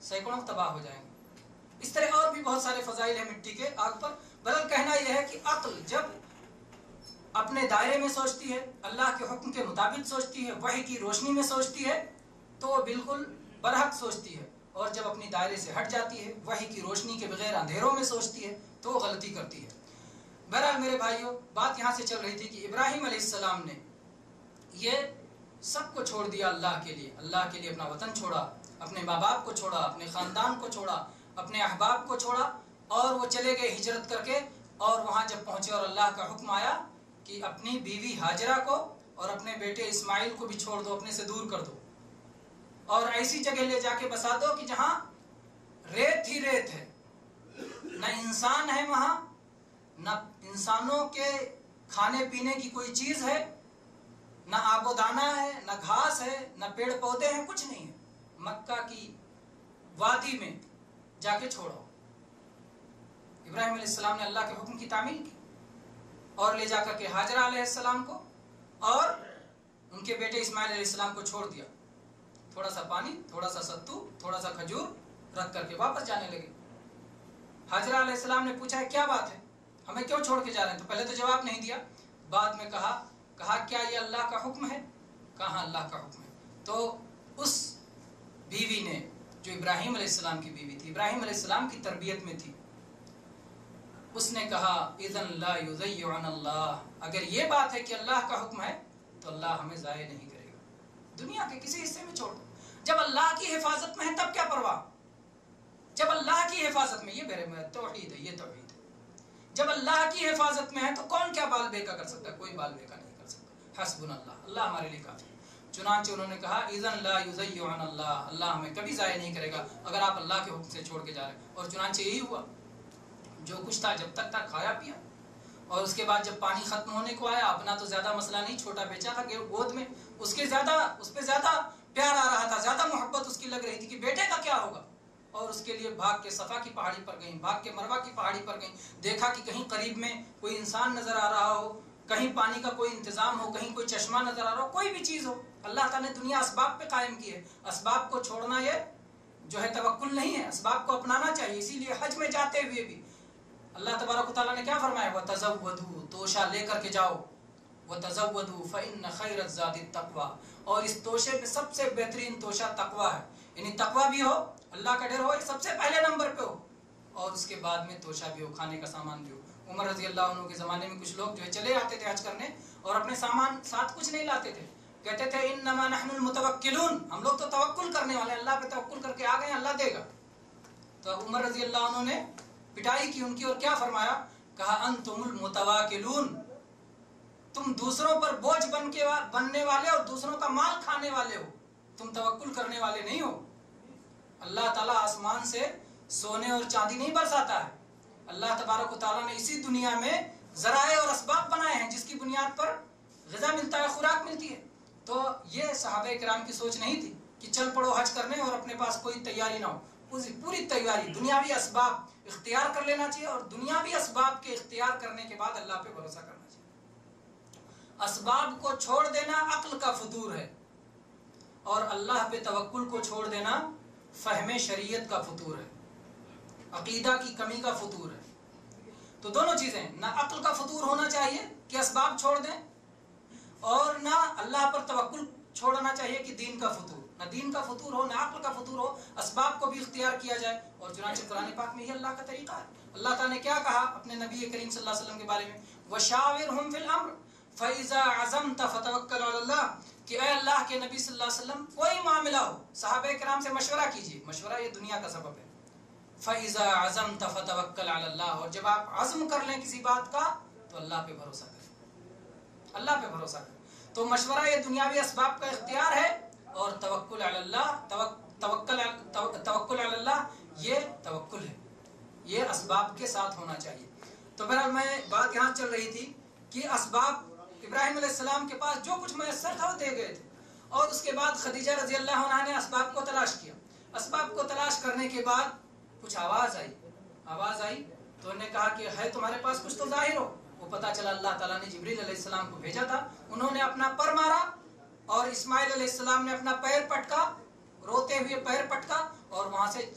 سینکڑوں تباہ ہو جائیں گے. اس طرح اور بھی بہت سارے فضائل ہیں مٹی کے آگ پر. بلکہ کہنا یہ ہے کہ عقل جب اپنے دائرے میں سوچتی ہے، اللہ کے حکم کے مطابق سوچتی ہے، وحی کی روشنی میں سوچتی ہے، تو وہ بالکل برحق سوچتی ہے. اور جب اپنی دائرے سے ہٹ جاتی ہے، وحی کی روشنی کے بغیر اندھیروں میں سوچتی ہے، تو وہ غلطی کرتی ہے. بہرحال میرے بھائیوں، بات یہاں سے چل رہی تھی کہ ابراہیم علیہ السلام نے یہ سب کو چھوڑ دیا اللہ کے لیے. اللہ کے لیے اپنا وطن چھوڑا، اپنے ماں باپ کو چھوڑا، اپنے خاندان کو چھوڑا، اپنے احباب کو چھوڑا، اور وہ چلے گئے ہجرت کر کے. اور وہاں جب پہنچے اور اللہ کا حکم آیا کہ اپنی بیوی ہاجرہ کو اور اپنے بیٹے اسماعیل کو بھی چھوڑ دو، اپنے سے دور کر دو، اور ایسی جگہ لے جا کے بسا دو کہ جہاں ریت ہی ریت ہے، نہ انسان ہے وہاں، نہ انسانوں کے کھانے پینے کی کوئی چیز ہے، نہ آب و دانہ ہے، نہ گھاس ہے، نہ پیڑ پودے ہیں، کچھ نہیں ہے. مکہ کی وادی میں جا کے چھوڑو. ابراہیم علیہ السلام نے اللہ کے حکم کی تعمیل کی اور لے جا کر کے ہاجرہ علیہ السلام کو اور ان کے بیٹے اسماعیل علیہ السلام کو چھوڑ دیا. تھوڑا سا پانی، تھوڑا سا ستو، تھوڑا سا کھجور رکھ کر کے واپس جانے لگے. ہاجرہ علیہ السلام نے پوچھا ہے کیا بات ہے، ہمیں کیوں چھوڑ کے جا رہے ہیں؟ تو پہلے تو جواب نہیں دیا، بعد میں کہا کیا یہ اللہ کا حکم ہے؟ کہا اللہ کا حکم ہے. تو اس بیوی نے، جو ابراہیم علیہ السلام کی بیوی تھی، ابراہیم علیہ السلام کی تربیت میں تھی، اس نے کہا اذن لا یضیعن اللہ، اگر یہ بات ہے کہ اللہ کا حکم ہے تو اللہ ہمیں ضائع نہیں کرے گا. دنیا کے کسی حصے میں چھوڑ دو. جب اللہ کی حفاظت میں ہے تب کیا پرواہ؟ جب اللہ کی حفاظت میں، یہ میرے توحید ہے، یہ توحید ہے. جب اللہ کی حفاظت میں ہے تو کون کیا بال بیکا کر سکتا ہے؟ کوئی بال بیکا نہیں کر سکتا. حسبنا اللہ، اللہ ہمارے لیے کافی ہے. چنانچہ انہوں نے کہا اذن لا یضیعن اللہ، اللہ ہمیں کبھی ضائع نہیں کرے گا اگر آپ اللہ کے حکم سے چھوڑ کے جا رہے ہیں. اور چنانچہ یہی ہوا. جو کچھ تھا جب تک تھا کھایا پیا، اور اس کے بعد جب پانی ختم ہونے کو آیا، اپنا تو زیادہ مسئلہ نہیں، چھوٹا بیچا تھا گود میں، اس پہ زیادہ پیار آ رہا تھا، زیادہ محبت اس کی لگ رہی تھی کہ بیٹے کا کیا ہوگا. اور اس کے لیے بھاگ کے صفا کی پہاڑی پر گئیں، بھاگ کے مروہ کی پہاڑی پر گئیں. دیکھا کہ کہیں قریب میں کوئی انسان نظر آ رہا ہو، کہیں پانی کا کوئی انتظام ہو، کہیں کوئی چشمہ نظر آ رہا ہو، کوئی بھی چیز ہو. اللہ تعالیٰ نے دنیا اسباب پہ قائم کی ہے. اسباب کو چھوڑنا یہ جو ہے توکل نہیں ہے، اسباب کو اپنانا چاہیے. اسی لیے حج میں جاتے ہوئے بھی اللہ تبارک و تعالیٰ نے کیا فرمایا؟ وَتَزَوَّدُوا، توشہ لے کر کے جاؤ. وَتَزَوَّدُوا فَإِنَّ خَيْرَ الزَّادِ التَّقْوَىٰ، اور اس توشے میں سب سے بہترین توشہ تقویٰ ہے. یعنی تقویٰ بھی ہو، اللہ کا ڈر ہو، سب سے پہلے نمبر پہ ہو، اور اس کے بعد میں توشہ بھی ہو، کھانے کا سامان بھی ہو. عمر رضی اللہ عنہ کے زمانے میں کچھ لوگ جو ہے چلے آتے تھے حج کرنے اور اپنے سامان ساتھ کچھ نہیں لاتے تھے. کہتے تھے انما نحن المتوکلون، ہم لوگ تو توکل کرنے والے، اللہ پہ توکل کر کے آ گئے، اللہ دے گا. تو عمر رضی اللہ عنہ نے پٹائی کی ان کی اور کیا فرمایا؟ کہا انتم المتواکلون، تم دوسروں پر بوجھ بننے والے اور دوسروں کا مال کھانے والے ہو، تم توکل کرنے والے نہیں ہو. اللہ تعالیٰ آسمان سے سونے اور چاندی نہیں برساتا ہے. اللہ تبارک و تعالیٰ نے اسی دنیا میں ذرائع اور اسباب بنائے ہیں جس کی بنیاد پر غذا ملتا ہے، خوراک ملتی ہے. تو یہ صحابہ کرام کی سوچ نہیں تھی کہ چل پڑو حج کرنے اور اپنے پاس کوئی تیاری نہ ہو. پوری تیاری، دنیاوی اسباب اختیار کر لینا چاہیے، اور دنیاوی اسباب کے اختیار کرنے کے بعد اللہ پہ بھروسہ کرنا چاہیے. اسباب کو چھوڑ دینا عقل کا فطور ہے، اور اللہ پہ توکل کو چھوڑ دینا فہم شریعت کا فطور ہے، عقیدہ کی کمی کا فطور ہے. تو دونوں چیزیں، نہ عقل کا فطور ہونا چاہیے کہ اسباب چھوڑ دیں، اور نہ اللہ پر توکل چھوڑنا چاہیے کہ دین کا فطور. نہ دین کا فطور ہو، نہ عقل کا فطور ہو، اسباب کو بھی اختیار کیا جائے. اور چنانچہ قرآن پاک میں یہ اللہ کا طریقہ ہے. اللہ تعالیٰ نے کیا کہا اپنے نبی کریم صلی اللہ علیہ وسلم کے بارے میں؟ وَشَاوِرْهُمْ فِي الْأَمْرِ فَإِذَا عَزَمْتَ فَتَوَكَّلْ عَلَى اللَّهِ کہ اے اللہ کے نبی صلی اللہ علیہ وسلم کوئی معاملہ ہو صحابہ کرام سے مشورہ کیجیے، مشورہ یہ دنیا کا سبب ہے، فَإِذَا عَزَمْتَ فَتَوَكَّلْ عَلَى اللَّهِ، اور جب آپ عزم کر لیں کسی بات کا تو اللہ پہ بھروسہ کریں، اللہ پہ بھروسہ کریں۔ تو مشورہ یہ دنیاوی اسباب کا اختیار ہے، اور توکل علی اللہ، توکل علی اللہ یہ توکل ہے، یہ اسباب کے ساتھ ہونا چاہیے۔ تو بہرحال میں بات یہاں چل رہی تھی کہ اسباب ابراہیم علیہ السلام کے پاس جو کچھ میسر تھا وہ دے گئے تھے، اور اس کے بعد خدیجہ رضی اللہ عنہا نے اسباب کو تلاش کیا۔ اسباب کو تلاش کرنے کے بعد کچھ آواز آئی تو انہوں نے کہا کہ ہے تمہارے پاس کچھ تو ظاہر ہو۔ وہ پتہ چلا اللہ تعالیٰ نے جبریل علیہ السلام کو بھیجا تھا، انہوں نے اپنا پر مارا اور اسماعیل علیہ السلام نے اپنا پیر پٹکا، روتے ہوئے پیر پٹکا، اور وہاں سے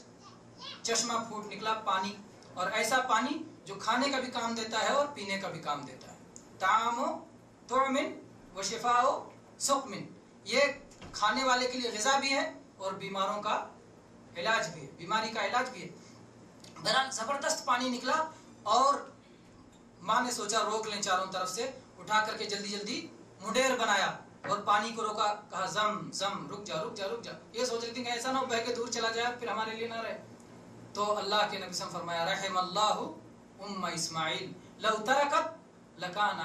چشمہ پھوٹ نکلا پانی، اور ایسا پانی جو کھانے کا بھی کام دیتا ہے اور پینے کا بھی کام دیتا ہے۔ طعام طعمن و شفاء سقمن، یہ کھانے والے کے لیے غذا بھی ہے اور بیماروں کا علاج بھی ہے، بیماری کا علاج بھی ہے۔ بہرحال زبردست پانی نکلا، اور ماں نے سوچا روک لیں چاروں طرف سے، اٹھا کر کے جلدی جلدی مڈیر بنایا اور پانی کو روکا، کہا زم زم رک جا رک جا رک جا، یہ سوچ رہی تھی کہ ایسا نہ ہو بہہ کے دور چلا جائے پھر ہمارے لیے نہ رہے۔ تو اللہ کے نبی صلی اللہ علیہ وسلم فرمایا رحم اللہ ام اسماعیل لو ترکت لکان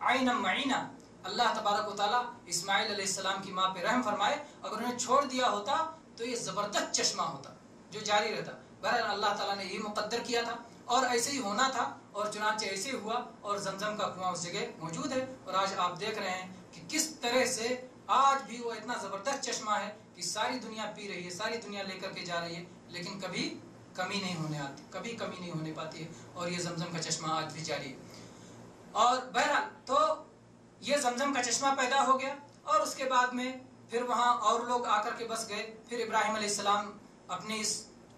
عینا معینا، اللہ تبارک و تعالیٰ اسماعیل علیہ السلام کی ماں پہ رحم فرمائے، اگر انہیں چھوڑ دیا ہوتا تو یہ زبردست چشمہ ہوتا جو جاری رہتا۔ بہرحال اللہ تعالیٰ نے یہ مقدر کیا تھا اور ایسے ہی ہونا تھا، اور چنانچہ ایسے ہوا، اور زمزم کا کنواں اس جگہ موجود ہے، اور آج آپ دیکھ رہے ہیں کہ کس طرح سے آج بھی وہ اتنا زبردست چشمہ ہے کہ ساری دنیا پی رہی ہے، ساری دنیا لے کر کے جا رہی ہے، لیکن کبھی کمی نہیں ہونے آتی، کبھی کمی نہیں ہونے پاتی ہے، اور یہ زمزم کا چشمہ آج بھی جاری ہے۔ اور بہرحال تو یہ زمزم کا چشمہ پیدا ہو گیا، اور اس کے بعد میں پھر وہاں اور لوگ آ کر کے بس گئے۔ پھر ابراہیم علیہ السلام اپنی اس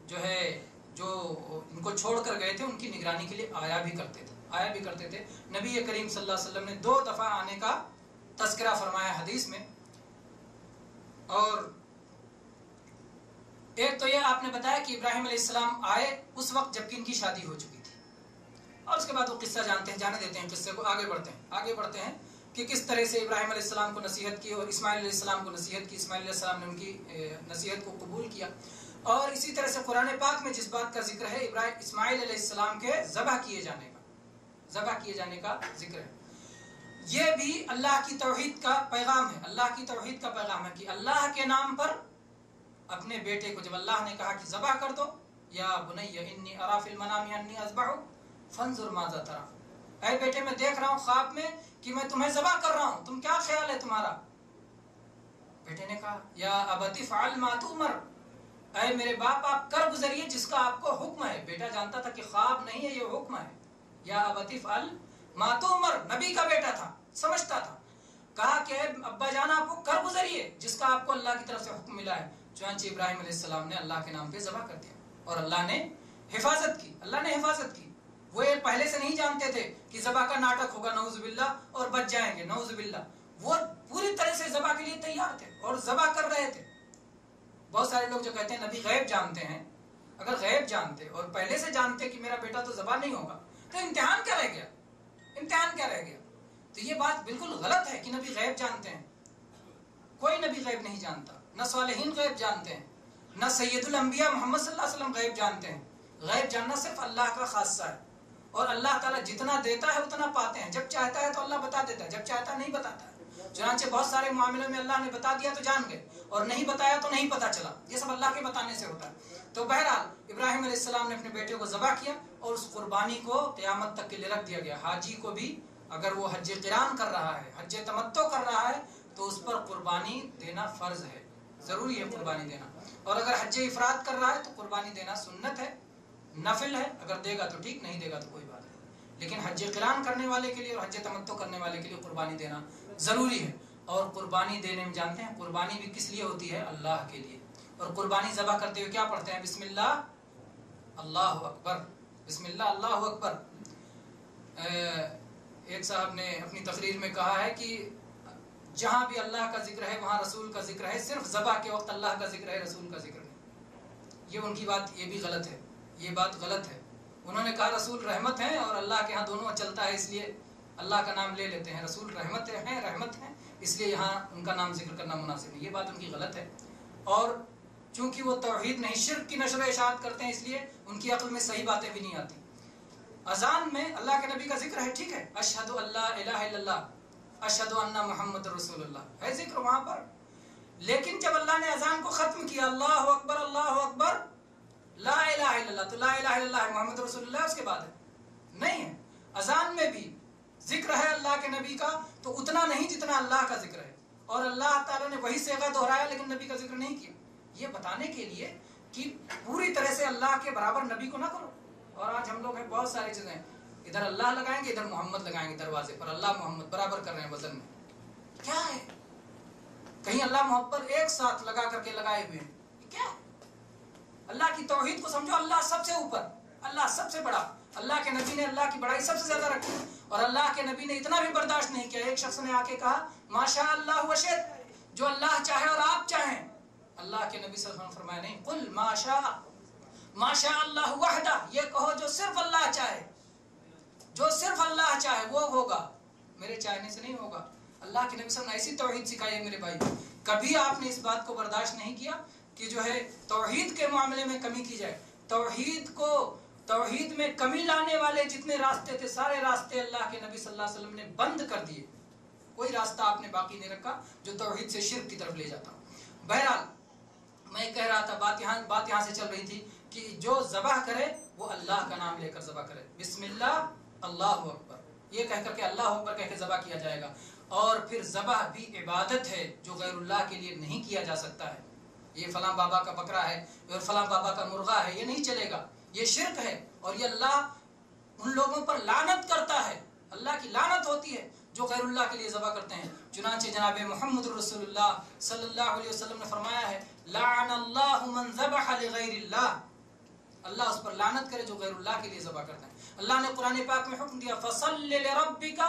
جو ان کو چھوڑ کر گئے تھے ان کی نگرانی کے لیے آیا بھی کرتے تھے۔ نبی کریم صلی اللہ علیہ وسلم نے 2 دفعہ آنے کا تذکرہ فرمایا حدیث میں، اور ایک تو یہ آپ نے بتایا کہ ابراہیم علیہ السلام آئے اس وقت جبکہ ان کی شادی ہو چکی تھی، اور اس کے بعد وہ قصہ جانے دیتے ہیں، قصے کو آگے بڑھتے ہیں کہ کس طرح سے ابراہیم علیہ السلام کو نصیحت کی اور اسماعیل علیہ السلام کو نصیحت کی، اسماعیل علیہ السلام نے ان کی نصیحت کو قبول کیا۔ اور اسی طرح سے قرآن پاک میں جس بات کا ذکر ہے اسماعیل علیہ السلام کے ذبح کیے جانے کا ذکر ہے، یہ بھی اللہ کی توحید کا پیغام ہے، اللہ کی توحید کا پیغام ہے کہ اللہ کے نام پر اپنے بیٹے کو جب اللہ نے کہا کہ ذبح کر دو، یا بنی انی اری فی المنام انی اذبحک فانظر ماذا تری، اے بیٹے میں دیکھ رہا ہوں خواب میں کہ میں تمہیں ذبح کر رہا ہوں، تم کیا خیال ہے تمہارا؟ بیٹے نے کہا یا ابت افعل ما تؤمر، اے میرے باپ آپ کر گزریے جس کا آپ کو حکم ہے۔ بیٹا جانتا تھا کہ خواب نہیں ہے، یہ حکم ہے۔ یا ابت افعل ما تؤمر، نبی کا بیٹا تھا، سمجھتا تھا، کہا کہ ابا جان آپ کو کر گزریے جس کا آپ کو اللہ کی طرف سے حکم ملا ہے۔ چنانچہ ابراہیم علیہ السلام نے اللہ کے نام پہ ذبح کر دیا، اور اللہ نے حفاظت کی۔ وہ پہلے سے نہیں جانتے تھے کہ ذبح کا ناٹک ہوگا نعوذ باللہ اور بچ جائیں گے نعوذ باللہ، وہ پوری طرح سے ذبح کے لیے تیار تھے اور ذبح کر رہے تھے۔ بہت سارے لوگ جو کہتے ہیں نبی غیب جانتے ہیں، اگر غیب جانتے اور پہلے سے جانتے کہ میرا بیٹا تو ذبح نہیں ہوگا تو امتحان کیا رہ گیا؟ تو یہ بات بالکل غلط ہے کہ نبی غیب جانتے ہیں۔ کوئی نبی غیب نہیں جانتا، نہ صالحین غیب جانتے ہیں، نہ سید الانبیاء محمد صلی اللہ علیہ وسلم غیب جانتے ہیں۔ غیب جاننا صرف اللہ کا خاصہ ہے، اور اللہ تعالیٰ جتنا دیتا ہے اتنا پاتے ہیں، جب چاہتا ہے تو اللہ بتا دیتا ہے، جب چاہتا ہے نہیں بتاتا ہے۔ چنانچہ بہت سارے معاملوں میں اللہ نے بتا دیا تو جان گئے، اور نہیں بتایا تو نہیں پتا چلا، یہ سب اللہ کے بتانے سے ہوتا ہے۔ تو بہرحال ابراہیم علیہ السلام نے اپنے بیٹے کو ذبح کیا، اور اس قربانی کو قیامت تک کے لیے رکھ دیا گیا۔ حاجی کو بھی اگر وہ حج قران کر رہا ہے، حج تمتع کر رہا ہے، تو اس پر قربانی دینا فرض ہے، ضروری ہے قربانی دینا۔ اور اگر حج افراد کر رہا ہے تو قربانی دینا سنت ہے، نفل ہے، اگر دے گا تو ٹھیک، نہیں دے گا تو کوئی بات نہیں۔ لیکن حج قران کرنے والے کے لیے اور حج تمتع کرنے والے کے لیے قربانی دینا ضروری ہے۔ اور قربانی دینے میں جانتے ہیں قربانی بھی کس لیے ہوتی ہے؟ اللہ کے لیے۔ اور قربانی ذبح کرتے ہوئے کیا پڑھتے ہیں؟ بسم اللہ اللہ اکبر، بسم اللہ اللہ اکبر۔ ایک صاحب نے اپنی تقریر میں کہا ہے کہ جہاں بھی اللہ کا ذکر ہے وہاں رسول کا ذکر ہے، صرف ذبح کے وقت اللہ کا ذکر ہے، رسول کا ذکر نہیں۔ یہ ان کی بات یہ بھی غلط ہے، یہ بات غلط ہے۔ انہوں نے کہا رسول رحمت ہیں اور اللہ کے ہاں دونوں چلتا ہے، اس لیے اللہ کا نام لے لیتے ہیں۔ رسول رحمت ہیں اس لیے یہاں ان کا نام ذکر کرنا مناسب نہیں. یہ بات ان کی غلط ہے. اور چونکہ وہ توحید نہیں شرک کی نشر و اشاعت کرتے ہیں اس لیے ان کی عقل میں صحیح باتیں بھی نہیں آتی. اذان میں اللہ کے نبی کا ذکر ہے، ٹھیک ہے، اشہد اللہ الہ الا اللہ اشہد ان محمد رسول اللہ ہے ذکر وہاں پر. لیکن جب اللہ نے اذان کو ختم کیا اللہ اکبر لا الہ الا اللہ، تو لا الہ الا اللہ محمد رسول اللہ اس کے بعد ہے؟ نہیں ہے. اذان میں بھی ذکر ہے اللہ کے نبی کا تو اتنا نہیں جتنا اللہ کا ذکر ہے، اور اللہ تعالیٰ نے وہی صیغہ دہرایا لیکن نبی کا ذکر نہیں کیا. یہ بتانے کے لیے کہ پوری طرح سے اللہ کے برابر نبی کو نہ کرو. اور آج ہم لوگ ہیں بہت ساری چیزیں، ادھر اللہ لگائیں گے ادھر محمد لگائیں گے، دروازے پر اللہ محمد برابر کر رہے ہیں وزن میں. کیا ہے؟ کہیں اللہ محمد ایک ساتھ لگا کر کے لگائے ہوئے ہیں. کیا ہے؟ اللہ کی توحید کو سمجھو. اللہ سب سے اوپر، اللہ سب سے بڑا. اللہ کے نبی نے اللہ کی بڑائی سب سے زیادہ رکھی، اور اللہ کے نبی نے اتنا بھی برداشت نہیں کیا. ایک شخص نے آ کے کہا ماشاء اللہ وشئت، جو اللہ چاہے اور آپ چاہیں. اللہ کے نبی صلی اللہ علیہ وسلم فرمایا نہیں، قل ماشاء اللہ وحدہ، یہ کہو جو صرف اللہ چاہے، جو صرف اللہ چاہے وہ ہوگا، میرے چاہنے سے نہیں ہوگا. اللہ کے نبی صلی اللہ علیہ وسلم نے ایسی توحید سکھائی ہے میرے بھائی. کبھی آپ نے اس بات کو برداشت نہیں کیا کہ جو ہے توحید کے معاملے میں کمی کی جائے. توحید میں کمی لانے والے جتنے راستے تھے سارے راستے اللہ کے نبی صلی اللہ علیہ وسلم نے بند کر دیے. کوئی راستہ آپ نے باقی نہیں رکھا جو توحید سے شرک کی طرف لے جاتا. بہرحال میں کہہ رہا تھا، بات یہاں سے چل رہی تھی کہ جو ذبح کرے وہ اللہ کا نام لے کر ذبح کرے. بسم اللہ اللہ اکبر یہ کہہ کر کے اللہ اکبر کہہ کے ذبح کیا جائے گا. اور پھر ذبح بھی عبادت ہے جو غیر اللہ کے لیے نہیں کیا جا سکتا ہے. یہ فلاں بابا کا بکرا ہے اور فلاں بابا کا مرغا ہے، یہ نہیں چلے گا. یہ شرک ہے، اور یہ اللہ ان لوگوں پر لعنت کرتا ہے. اللہ کی لعنت ہوتی ہے جو غیر اللہ کے لیے ذبح کرتے ہیں. چنانچہ جناب محمد رسول اللہ صلی اللہ علیہ وسلم نے فرمایا ہے لعن اللہ من ذبح لغیر اللہ، اللہ اس پر لعنت کرے جو غیر اللہ کے لیے ذبح کرتے ہیں. اللہ نے قرآن پاک میں حکم دیا فصل لربک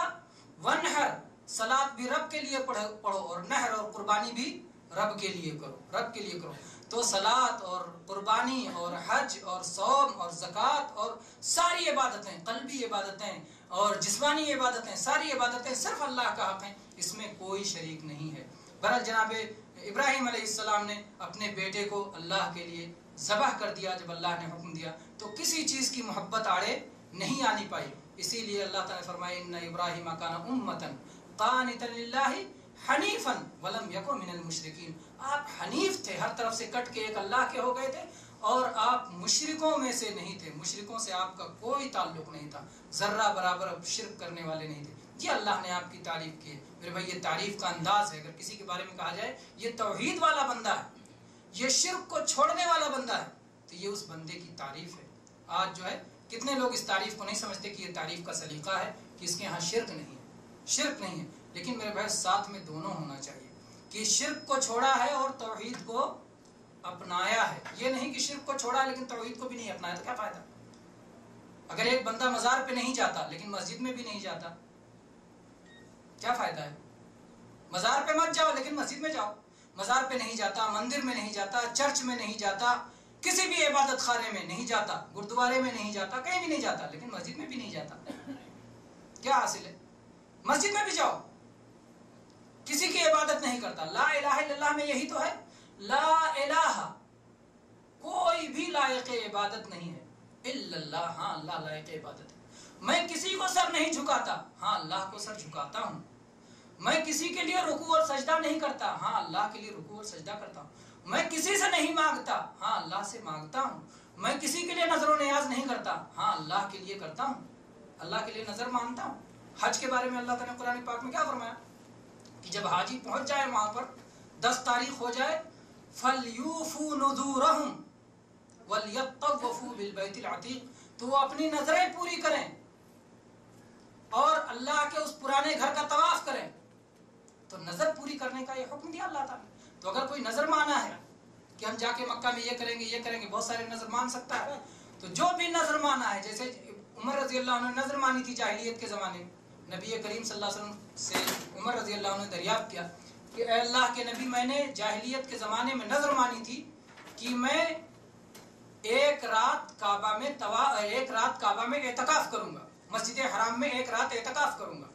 وانحر، صلاۃ بھی رب کے لیے پڑھو اور نحر اور قربانی بھی رب کے لیے کرو، رب کے لیے کرو. تو صلاۃ اور قربانی اور حج اور صوم اور زکوٰۃ اور ساری عبادتیں، قلبی عبادتیں اور جسمانی عبادتیں، ساری عبادتیں صرف اللہ کا حق ہیں، اس میں کوئی شریک نہیں ہے. بہرحال جناب ابراہیم علیہ السلام نے اپنے بیٹے کو اللہ کے لیے ذبح کر دیا. جب اللہ نے حکم دیا تو کسی چیز کی محبت آڑے نہیں آنی پائی. اسی لیے اللہ تعالیٰ نے فرمایا ان ابراہیم کان امۃ قانتا للہ حنیفا ولم یکن من المشرکین. آپ حنیف تھے، ہر طرف سے کٹ کے ایک اللہ کے ہو گئے تھے، اور آپ مشرکوں میں سے نہیں تھے. مشرکوں سے آپ کا کوئی تعلق نہیں تھا، ذرہ برابر اب شرک کرنے والے نہیں تھے. یہ اللہ نے آپ کی تعریف کی ہے میرے بھائی. یہ تعریف کا انداز ہے. اگر کسی کے بارے میں کہا جائے یہ توحید والا بندہ ہے، یہ شرک کو چھوڑنے والا بندہ ہے، تو یہ اس بندے کی تعریف ہے. آج جو ہے کتنے لوگ اس تعریف کو نہیں سمجھتے کہ یہ تعریف کا سلیقہ ہے کہ اس کے ہاں شرک نہیں ہے، شرک نہیں ہے. لیکن میرے بھائی ساتھ میں دونوں ہونا چاہیے کہ شرک کو چھوڑا ہے اور توحید کو اپنایا ہے. یہ نہیں کہ شرک کو چھوڑا لیکن توحید کو بھی نہیں اپنایا، تو کیا فائدہ؟ اگر ایک بندہ مزار پہ نہیں جاتا لیکن مسجد میں بھی نہیں جاتا، کیا فائدہ ہے؟ مزار پہ مت جاؤ لیکن مسجد میں جاؤ. مزار پہ نہیں جاتا، مندر میں نہیں جاتا، چرچ میں نہیں جاتا، کسی بھی عبادت خانے میں نہیں جاتا، گردوارے میں نہیں جاتا، کہیں بھی نہیں جاتا، لیکن مسجد میں بھی نہیں جاتا، کیا حاصل ہے؟ مسجد میں بھی جاؤ، کسی کی عبادت نہیں کرتا. لا الہ الا اللہ میں یہی تو ہے، لا الہ، کوئی بھی لائق عبادت نہیں ہے الا اللہ. ہاں اللہ لائق عبادت ہے. میں کسی کو سر نہیں جھکاتا، ہاں اللہ کو سر جھکاتا ہوں. میں کسی کے لیے رکوع اور سجدہ نہیں کرتا، ہاں اللہ کے لیے رکوع اور سجدہ کرتا ہوں. میں کسی سے نہیں مانگتا، ہاں اللہ سے مانگتا ہوں. میں کسی کے لیے نظر و نیاز نہیں کرتا، ہاں اللہ کے لیے کرتا ہوں، اللہ کے لیے نظر مانتا ہوں. حج کے بارے میں اللہ تعالیٰ نے قرآن پاک میں کیا فرمایا کہ جب حاجی پہنچ جائے وہاں پر 10 تاریخ ہو جائے فَلْيُوفُوا نُذُورَهُمْ وَلْيَطَّوَّفُوا بِالْبَيْتِ الْعَتِيقِ، تو وہ اپنی نظریں پوری کریں اور اللہ کے اس پرانے گھر کا طواف کریں. تو نظر پوری کرنے کا یہ حکم دیا اللہ تعالیٰ. تو اگر کوئی نظر مانا ہے کہ ہم جا کے مکہ میں یہ کریں گے یہ کریں گے، بہت سارے نظر مان سکتا ہے. تو جو بھی نظر مانا ہے، جیسے عمر رضی اللہ عنہ نے نظر مانی تھی جاہلیت کے زمانے میں، نبی کریم صلی اللہ علیہ وسلم سے عمر رضی اللہ عنہ نے دریافت کیا کہ اے اللہ کے نبی، میں نے جاہلیت کے زمانے میں نظر مانی تھی کہ میں ایک رات کعبہ میں اعتکاف کروں گا، مسجد حرام میں ایک رات اعتکاف کروں گا.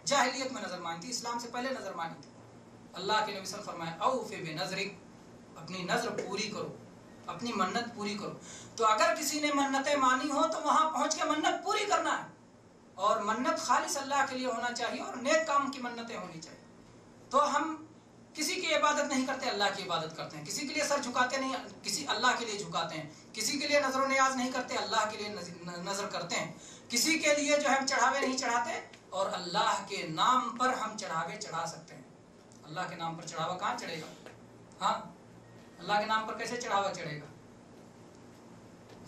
جاہلیت میں نظر مانی تھی، اسلام سے پہلے نظر مانی تھی۔ اللہ کے نبی صلی اللہ علیہ وسلم فرمایا اوف بنظرک، اپنی نظر پوری کرو، اپنی منت پوری کرو۔ تو اگر کسی نے منتیں مانی ہو تو وہاں پہنچ کے منت پوری کرنا ہے، اور منت خالص اللہ کے لیے ہونا چاہیے اور نیک کام کی منتیں ہونی چاہیے۔ تو ہم کسی کی عبادت نہیں کرتے، اللہ کی عبادت کرتے ہیں، کسی کے لیے سر جھکاتے نہیں، کسی اللہ کے لیے جھکاتے ہیں، کسی کے لیے نظر و نیاز نہیں کرتے، اللہ کے لیے نظر کرتے ہیں، کسی کے لیے جو ہم چڑھاوے نہیں چڑھاتے، اور اللہ کے نام پر ہم چڑھاوے چڑھا سکتے ہیں۔ اللہ کے نام پر چڑھاوا کہاں چڑھے گا؟ ہاں، اللہ کے نام پر کیسے چڑھاوا چڑھے گا؟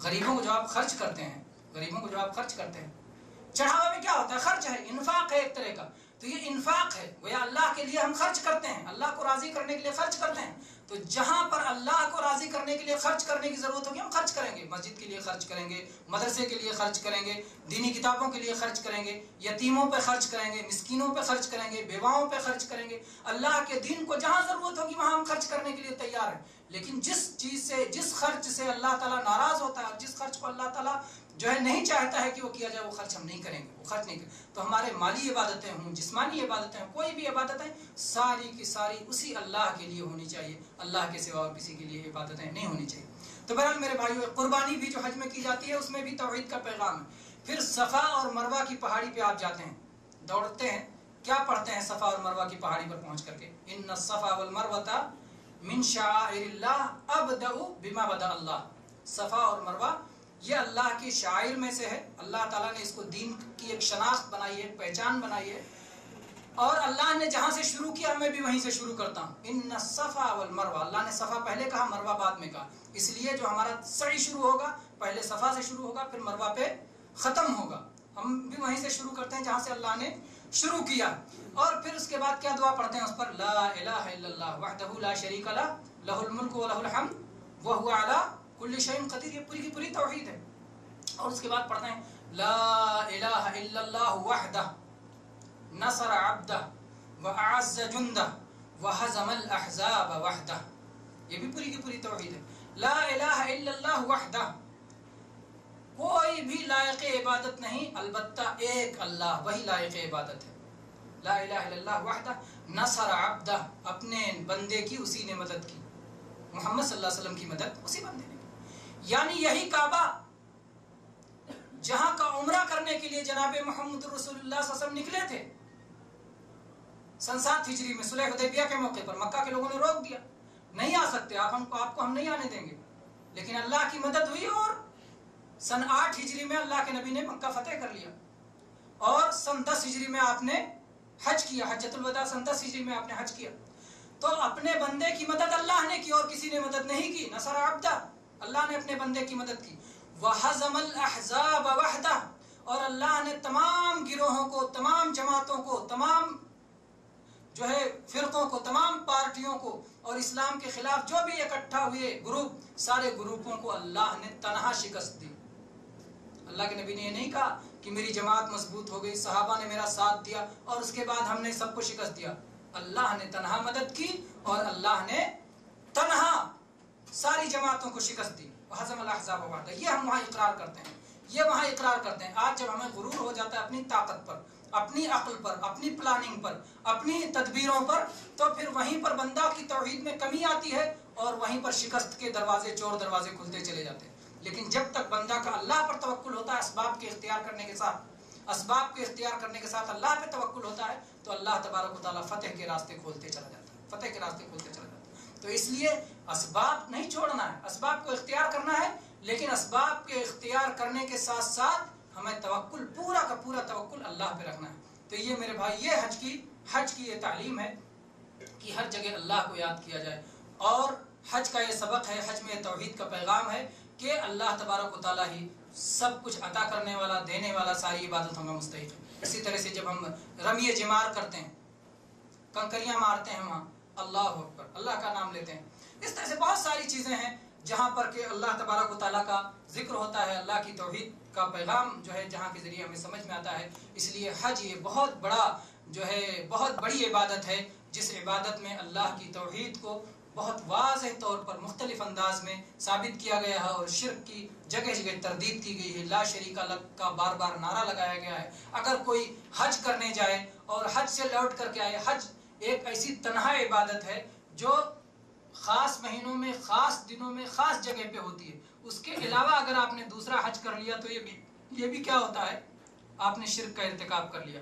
غریبوں کو جو آپ خرچ کرتے ہیں، غریبوں کو جو آپ خرچ کرتے ہیں، چڑھاوا میں کیا ہوتا ہے؟ خرچ ہے، انفاق ہے ایک طرح کا۔ تو یہ انفاق ہے، گویا اللہ کے لیے ہم خرچ کرتے ہیں، اللہ کو راضی کرنے کے لیے خرچ کرتے ہیں۔ تو جہاں پر اللہ کو راضی کرنے کے لیے خرچ کرنے کی ضرورت ہوگی ہم خرچ کریں گے، مسجد کے لیے خرچ کریں گے، مدرسے کے لیے خرچ کریں گے، دینی کتابوں کے لیے خرچ کریں گے، یتیموں پہ خرچ کریں گے، مسکینوں پہ خرچ کریں گے، بیواؤں پہ خرچ کریں گے۔ اللہ کے دین کو جہاں ضرورت ہوگی وہاں ہم خرچ کرنے کے لیے تیار ہیں۔ لیکن جس چیز سے، جس خرچ سے اللہ تعالیٰ ناراض ہوتا ہے، جس خرچ کو اللہ تعالیٰ جو ہے نہیں چاہتا ہے کہ وہ کیا جائے، وہ خرچ ہم نہیں کریں گے، وہ خرچ نہیں کریں گے۔ تو ہمارے مالی عبادتیں ہوں، جسمانی عبادتیں ہوں، کوئی بھی عبادتیں ساری کی ساری اسی اللہ کے لیے ہونی چاہیے، اللہ کے سوا اور کسی کے لیے عبادتیں نہیں ہونی چاہیے۔ تو بہرحال میرے بھائیو، قربانی بھی جو حج میں کی جاتی ہے اس میں بھی توحید کا پیغام ہے۔ پھر صفا اور مروہ کی پہاڑی پہ آپ جاتے ہیں، دوڑتے ہیں، کیا پڑھتے ہیں صفا اور مروہ کی پہاڑی پر پہنچ کر کے؟ ان الصفا والمروہ من شعائر اللہ ابدأ بما بدأ اللہ۔ صفا اور مروہ یہ اللہ کی شاعر میں سے ہے، اللہ تعالیٰ نے اس کو دین کی ایک شناخت بنائی ہے، ایک پہچان بنائی ہے، اور اللہ نے جہاں سے شروع کیا میں بھی وہیں سے شروع کرتا ہوں۔ ان الصفا والمروہ، اللہ نے صفا پہلے کہا، مروہ بعد میں کہا، اس لیے جو ہمارا سعی شروع ہوگا پہلے صفا سے شروع ہوگا، پھر مروہ پہ ختم ہوگا۔ ہم بھی وہیں سے شروع کرتے ہیں جہاں سے اللہ نے شروع کیا، اور پھر اس کے بعد کیا دعا پڑھتے ہیں اس پر؟ لا الہ الا اللہ وحدہ لا شریک لہ لہ الملک ولہ الحمد وہو علی کل شیء قدیر۔ یہ پوری کی پوری توحید ہے۔ اور اس کے بعد پڑھتے ہیں لا الہ الا اللہ وحدہ نصر عبدہ واعز جندہ وہزم الاحزاب وحدہ۔ یہ بھی پوری کی پوری توحید ہے۔ لا الہ الا اللہ وحدہ، کوئی بھی لائق عبادت نہیں البتہ ایک اللہ، وہی لائق عبادت ہے۔ لا الہ الا اللہ وحدہ نصر عبدہ، اپنے بندے کی اسی نے مدد کی، محمد صلی اللہ علیہ وسلم کی مدد اسی بندے نے کی۔ یعنی یہی کعبہ جہاں کا عمرہ کرنے کے لیے جناب محمد رسول اللہ صلی اللہ علیہ وسلم نکلے تھے سن 7 ہجری میں صلح حدیبیہ کے موقع پر، مکہ کے لوگوں نے روک دیا، نہیں آ سکتے آپ کو ہم نہیں آنے دیں گے، لیکن اللہ کی مدد ہوئی، اور سن 8 ہجری میں اللہ کے نبی نے مکہ فتح کر لیا، اور سن 10 ہجری میں آپ نے حج کیا، حجۃ الوداع سن 10 ہجری میں آپ نے حج کیا۔ تو اپنے بندے کی مدد اللہ نے کی اور کسی نے مدد نہیں کی۔ نصر عبدہ، اللہ نے اپنے بندے کی مدد کی۔ وَحَزَمَ الْأَحْزَابَ وَحْدَهُ، اور اللہ نے تمام گروہوں کو، تمام جماعتوں کو، تمام جو ہے فرقوں کو، تمام پارٹیوں کو، اور اسلام کے خلاف جو بھی اکٹھا ہوئے گروپ، سارے گروپوں کو اللہ نے تنہا شکست دی۔ اللہ کے نبی نے یہ نہیں کہا کہ میری جماعت مضبوط ہو گئی، صحابہ نے میرا ساتھ دیا اور اس کے بعد ہم نے سب کو شکست دیا۔ اللہ نے تنہا مدد کی اور اللہ نے تنہا ساری جماعتوں کو شکست دی۔ وَحَزَمَ الْأَحْزَابَ وَحْدَهُ، یہ ہم وہاں اقرار کرتے ہیں، یہ وہاں اقرار کرتے ہیں۔ آج جب ہمیں غرور ہو جاتا ہے اپنی طاقت پر، اپنی عقل پر، اپنی پلاننگ پر، اپنی تدبیروں پر، تو پھر وہیں پر بندہ کی توحید میں کمی آتی ہے اور وہیں پر شکست کے دروازے، چور دروازے کھلتے چلے جاتے ہیں۔ لیکن جب تک بندہ کا اللہ پر توکل ہوتا ہے، اسباب کے اختیار کرنے کے ساتھ، اسباب کے اختیار کرنے کے ساتھ اللہ پہ توکل ہوتا ہے، تو اللہ تبارک و تعالیٰ فتح کے راستے کھولتے چلا جاتا ہے، فتح کے راستے کھولتے چلا جاتا ہے۔ تو اس لیے اسباب نہیں چھوڑنا ہے، اسباب کو اختیار کرنا ہے، لیکن اسباب کے اختیار کرنے کے ساتھ ساتھ ہمیں توکل، پورا کا پورا توکل اللہ پہ رکھنا ہے۔ تو یہ میرے بھائی، یہ حج کی یہ تعلیم ہے کہ ہر جگہ اللہ کو یاد کیا جائے، اور حج کا یہ سبق ہے، حج میں توحید کا پیغام ہے کہ اللہ تبارک و تعالیٰ ہی سب کچھ عطا کرنے والا، دینے والا، ساری عبادتوں کا مستحق ہے۔ اسی طرح سے جب ہم رمی جمار کرتے ہیں، کنکریاں مارتے ہیں، وہاں اللہ اکبر، اللہ کا نام لیتے ہیں، اس طرح سے بہت ساری چیزیں ہیں جہاں پر کہ اللہ تبارک و تعالیٰ کا ذکر ہوتا ہے، اللہ کی توحید کا پیغام جو ہے جہاں کے ذریعے ہمیں سمجھ میں آتا ہے۔ اس لیے حج یہ بہت بڑا جو ہے، بہت بڑی عبادت ہے، جس عبادت میں اللہ کی توحید کو بہت واضح طور پر مختلف انداز میں ثابت کیا گیا ہے، اور شرک کی جگہ جگہ تردید کی گئی ہے۔ لا شریک لہ کا بار بار نعرہ لگایا گیا ہے۔ اگر کوئی حج کرنے جائے اور حج سے لوٹ کر کے آئے. حج ایک ایسی تنہا عبادت ہے جو خاص مہینوں میں، خاص دنوں میں، خاص جگہ پہ ہوتی ہے. اس کے علاوہ اگر آپ نے دوسرا حج کر لیا تو یہ بھی کیا ہوتا ہے؟ آپ نے شرک کا ارتکاب کر لیا.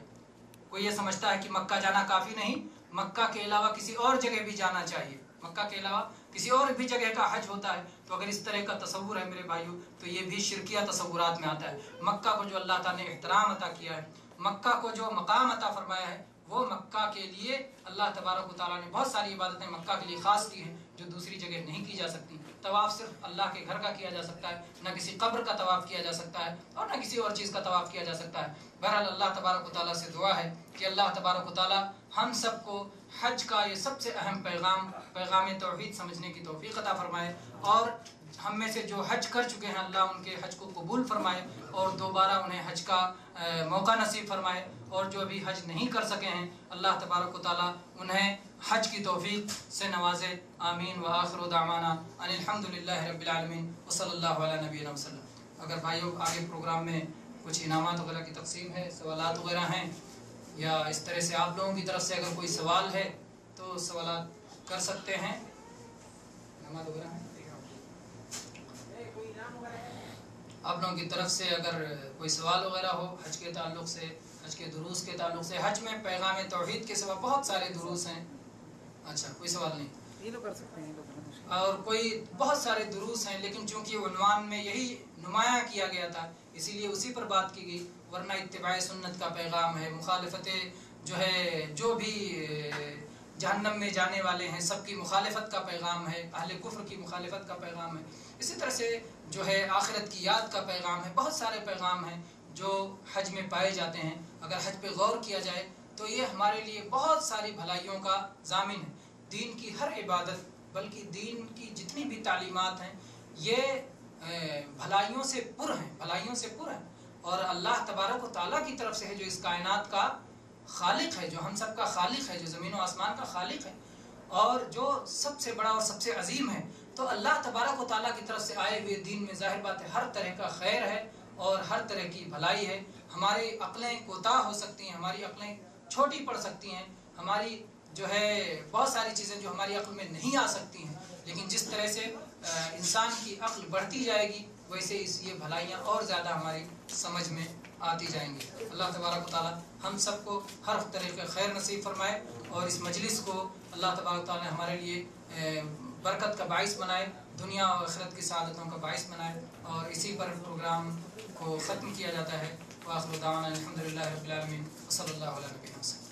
کوئی یہ سمجھتا ہے کہ مکہ جانا کافی نہیں، مکہ کے علاوہ کسی اور جگہ بھی جانا چاہیے، مکہ کے علاوہ کسی اور بھی جگہ کا حج ہوتا ہے. تو اگر اس طرح کا تصور ہے میرے بھائیوں تو یہ بھی شرکیہ تصورات میں آتا ہے. مکہ کو جو اللہ تعالیٰ نے احترام عطا کیا ہے، مکہ کو جو مقام عطا فرمایا ہے، وہ مکہ کے لیے اللہ تبارک و تعالیٰ نے بہت ساری عبادتیں مکہ کے لیے خاص کی ہیں جو دوسری جگہ نہیں کی جا سکتی. طواف صرف اللہ کے گھر کا کیا جا سکتا ہے، نہ کسی قبر کا طواف کیا جا سکتا ہے اور نہ کسی اور چیز کا طواف کیا جا سکتا ہے. بہرحال اللہ تبارک و تعالیٰ سے دعا ہے کہ اللہ تبارک و تعالیٰ ہم سب کو حج کا یہ سب سے اہم پیغام توحید سمجھنے کی توفیق عطا فرمائے، اور ہم میں سے جو حج کر چکے ہیں اللہ ان کے حج کو قبول فرمائے اور دوبارہ انہیں حج کا موقع نصیب فرمائے، اور جو ابھی حج نہیں کر سکے ہیں اللہ تبارک و تعالیٰ انہیں حج کی توفیق سے نوازے. آمین. وآخر دعوانا ان الحمدللہ رب العالمین وصلی اللہ علی نبینا وسلم. اگر بھائیوں آگے پروگرام میں کچھ انعامات وغیرہ کی تقسیم ہے، سوالات وغیرہ ہیں، یا اس طرح سے آپ لوگوں کی طرف سے اگر کوئی سوال ہے تو سوالات کر سکتے ہیں. انعامات وغیرہ ہیں آپ لوگوں کی طرف سے، اگر کوئی سوال وغیرہ ہو حج کے تعلق سے، حج کے دروس کے تعلق سے. حج میں پیغام توحید کے سوا بہت سارے دروس ہیں. اچھا، کوئی سوال نہیں؟ یہ تو کر سکتے ہیں. اور کوئی بہت سارے دروس ہیں، لیکن چونکہ عنوان میں یہی نمایاں کیا گیا تھا اسی لیے اسی پر بات کی گئی، ورنہ اتباع سنت کا پیغام ہے، مخالفت جو ہے، جو بھی جہنم میں جانے والے ہیں سب کی مخالفت کا پیغام ہے، اہل کفر کی مخالفت کا پیغام ہے. اسی طرح سے جو ہے آخرت کی یاد کا پیغام ہے. بہت سارے پیغام ہیں جو حج میں پائے جاتے ہیں. اگر حج پہ غور کیا جائے تو یہ ہمارے لیے بہت ساری بھلائیوں کا ضامن ہے. دین کی ہر عبادت، بلکہ دین کی جتنی بھی تعلیمات ہیں یہ بھلائیوں سے پر ہیں، بھلائیوں سے پر ہیں. اور اللہ تبارک و تعالیٰ کی طرف سے ہے جو اس کائنات کا خالق ہے، جو ہم سب کا خالق ہے، جو زمین و آسمان کا خالق ہے، اور جو سب سے بڑا اور سب سے عظیم ہے. تو اللہ تبارک و تعالیٰ کی طرف سے آئے ہوئے دین میں ظاہر بات ہے ہر طرح کا خیر ہے اور ہر طرح کی بھلائی ہے. ہماری عقلیں کوتاہ ہو سکتی ہیں، ہماری عقلیں چھوٹی پڑ سکتی ہیں، ہماری جو ہے بہت ساری چیزیں جو ہماری عقل میں نہیں آ سکتی ہیں، لیکن جس طرح سے انسان کی عقل بڑھتی جائے گی ویسے یہ بھلائیاں اور زیادہ ہماری سمجھ میں آتی جائیں گی. اللہ تبارک و تعالیٰ ہم سب کو ہر طرح کا خیر نصیب فرمائے، اور اس مجلس کو اللہ تبارک و تعالیٰ ہمارے لیے برکت کا باعث بنائے، دنیا اور آخرت کی سعادتوں کا باعث بنائے. اور اسی پر پروگرام کو ختم کیا جاتا ہے. وآخر دعوانا الحمدللہ رب العالمین وصلی اللہ علیہ وسلم.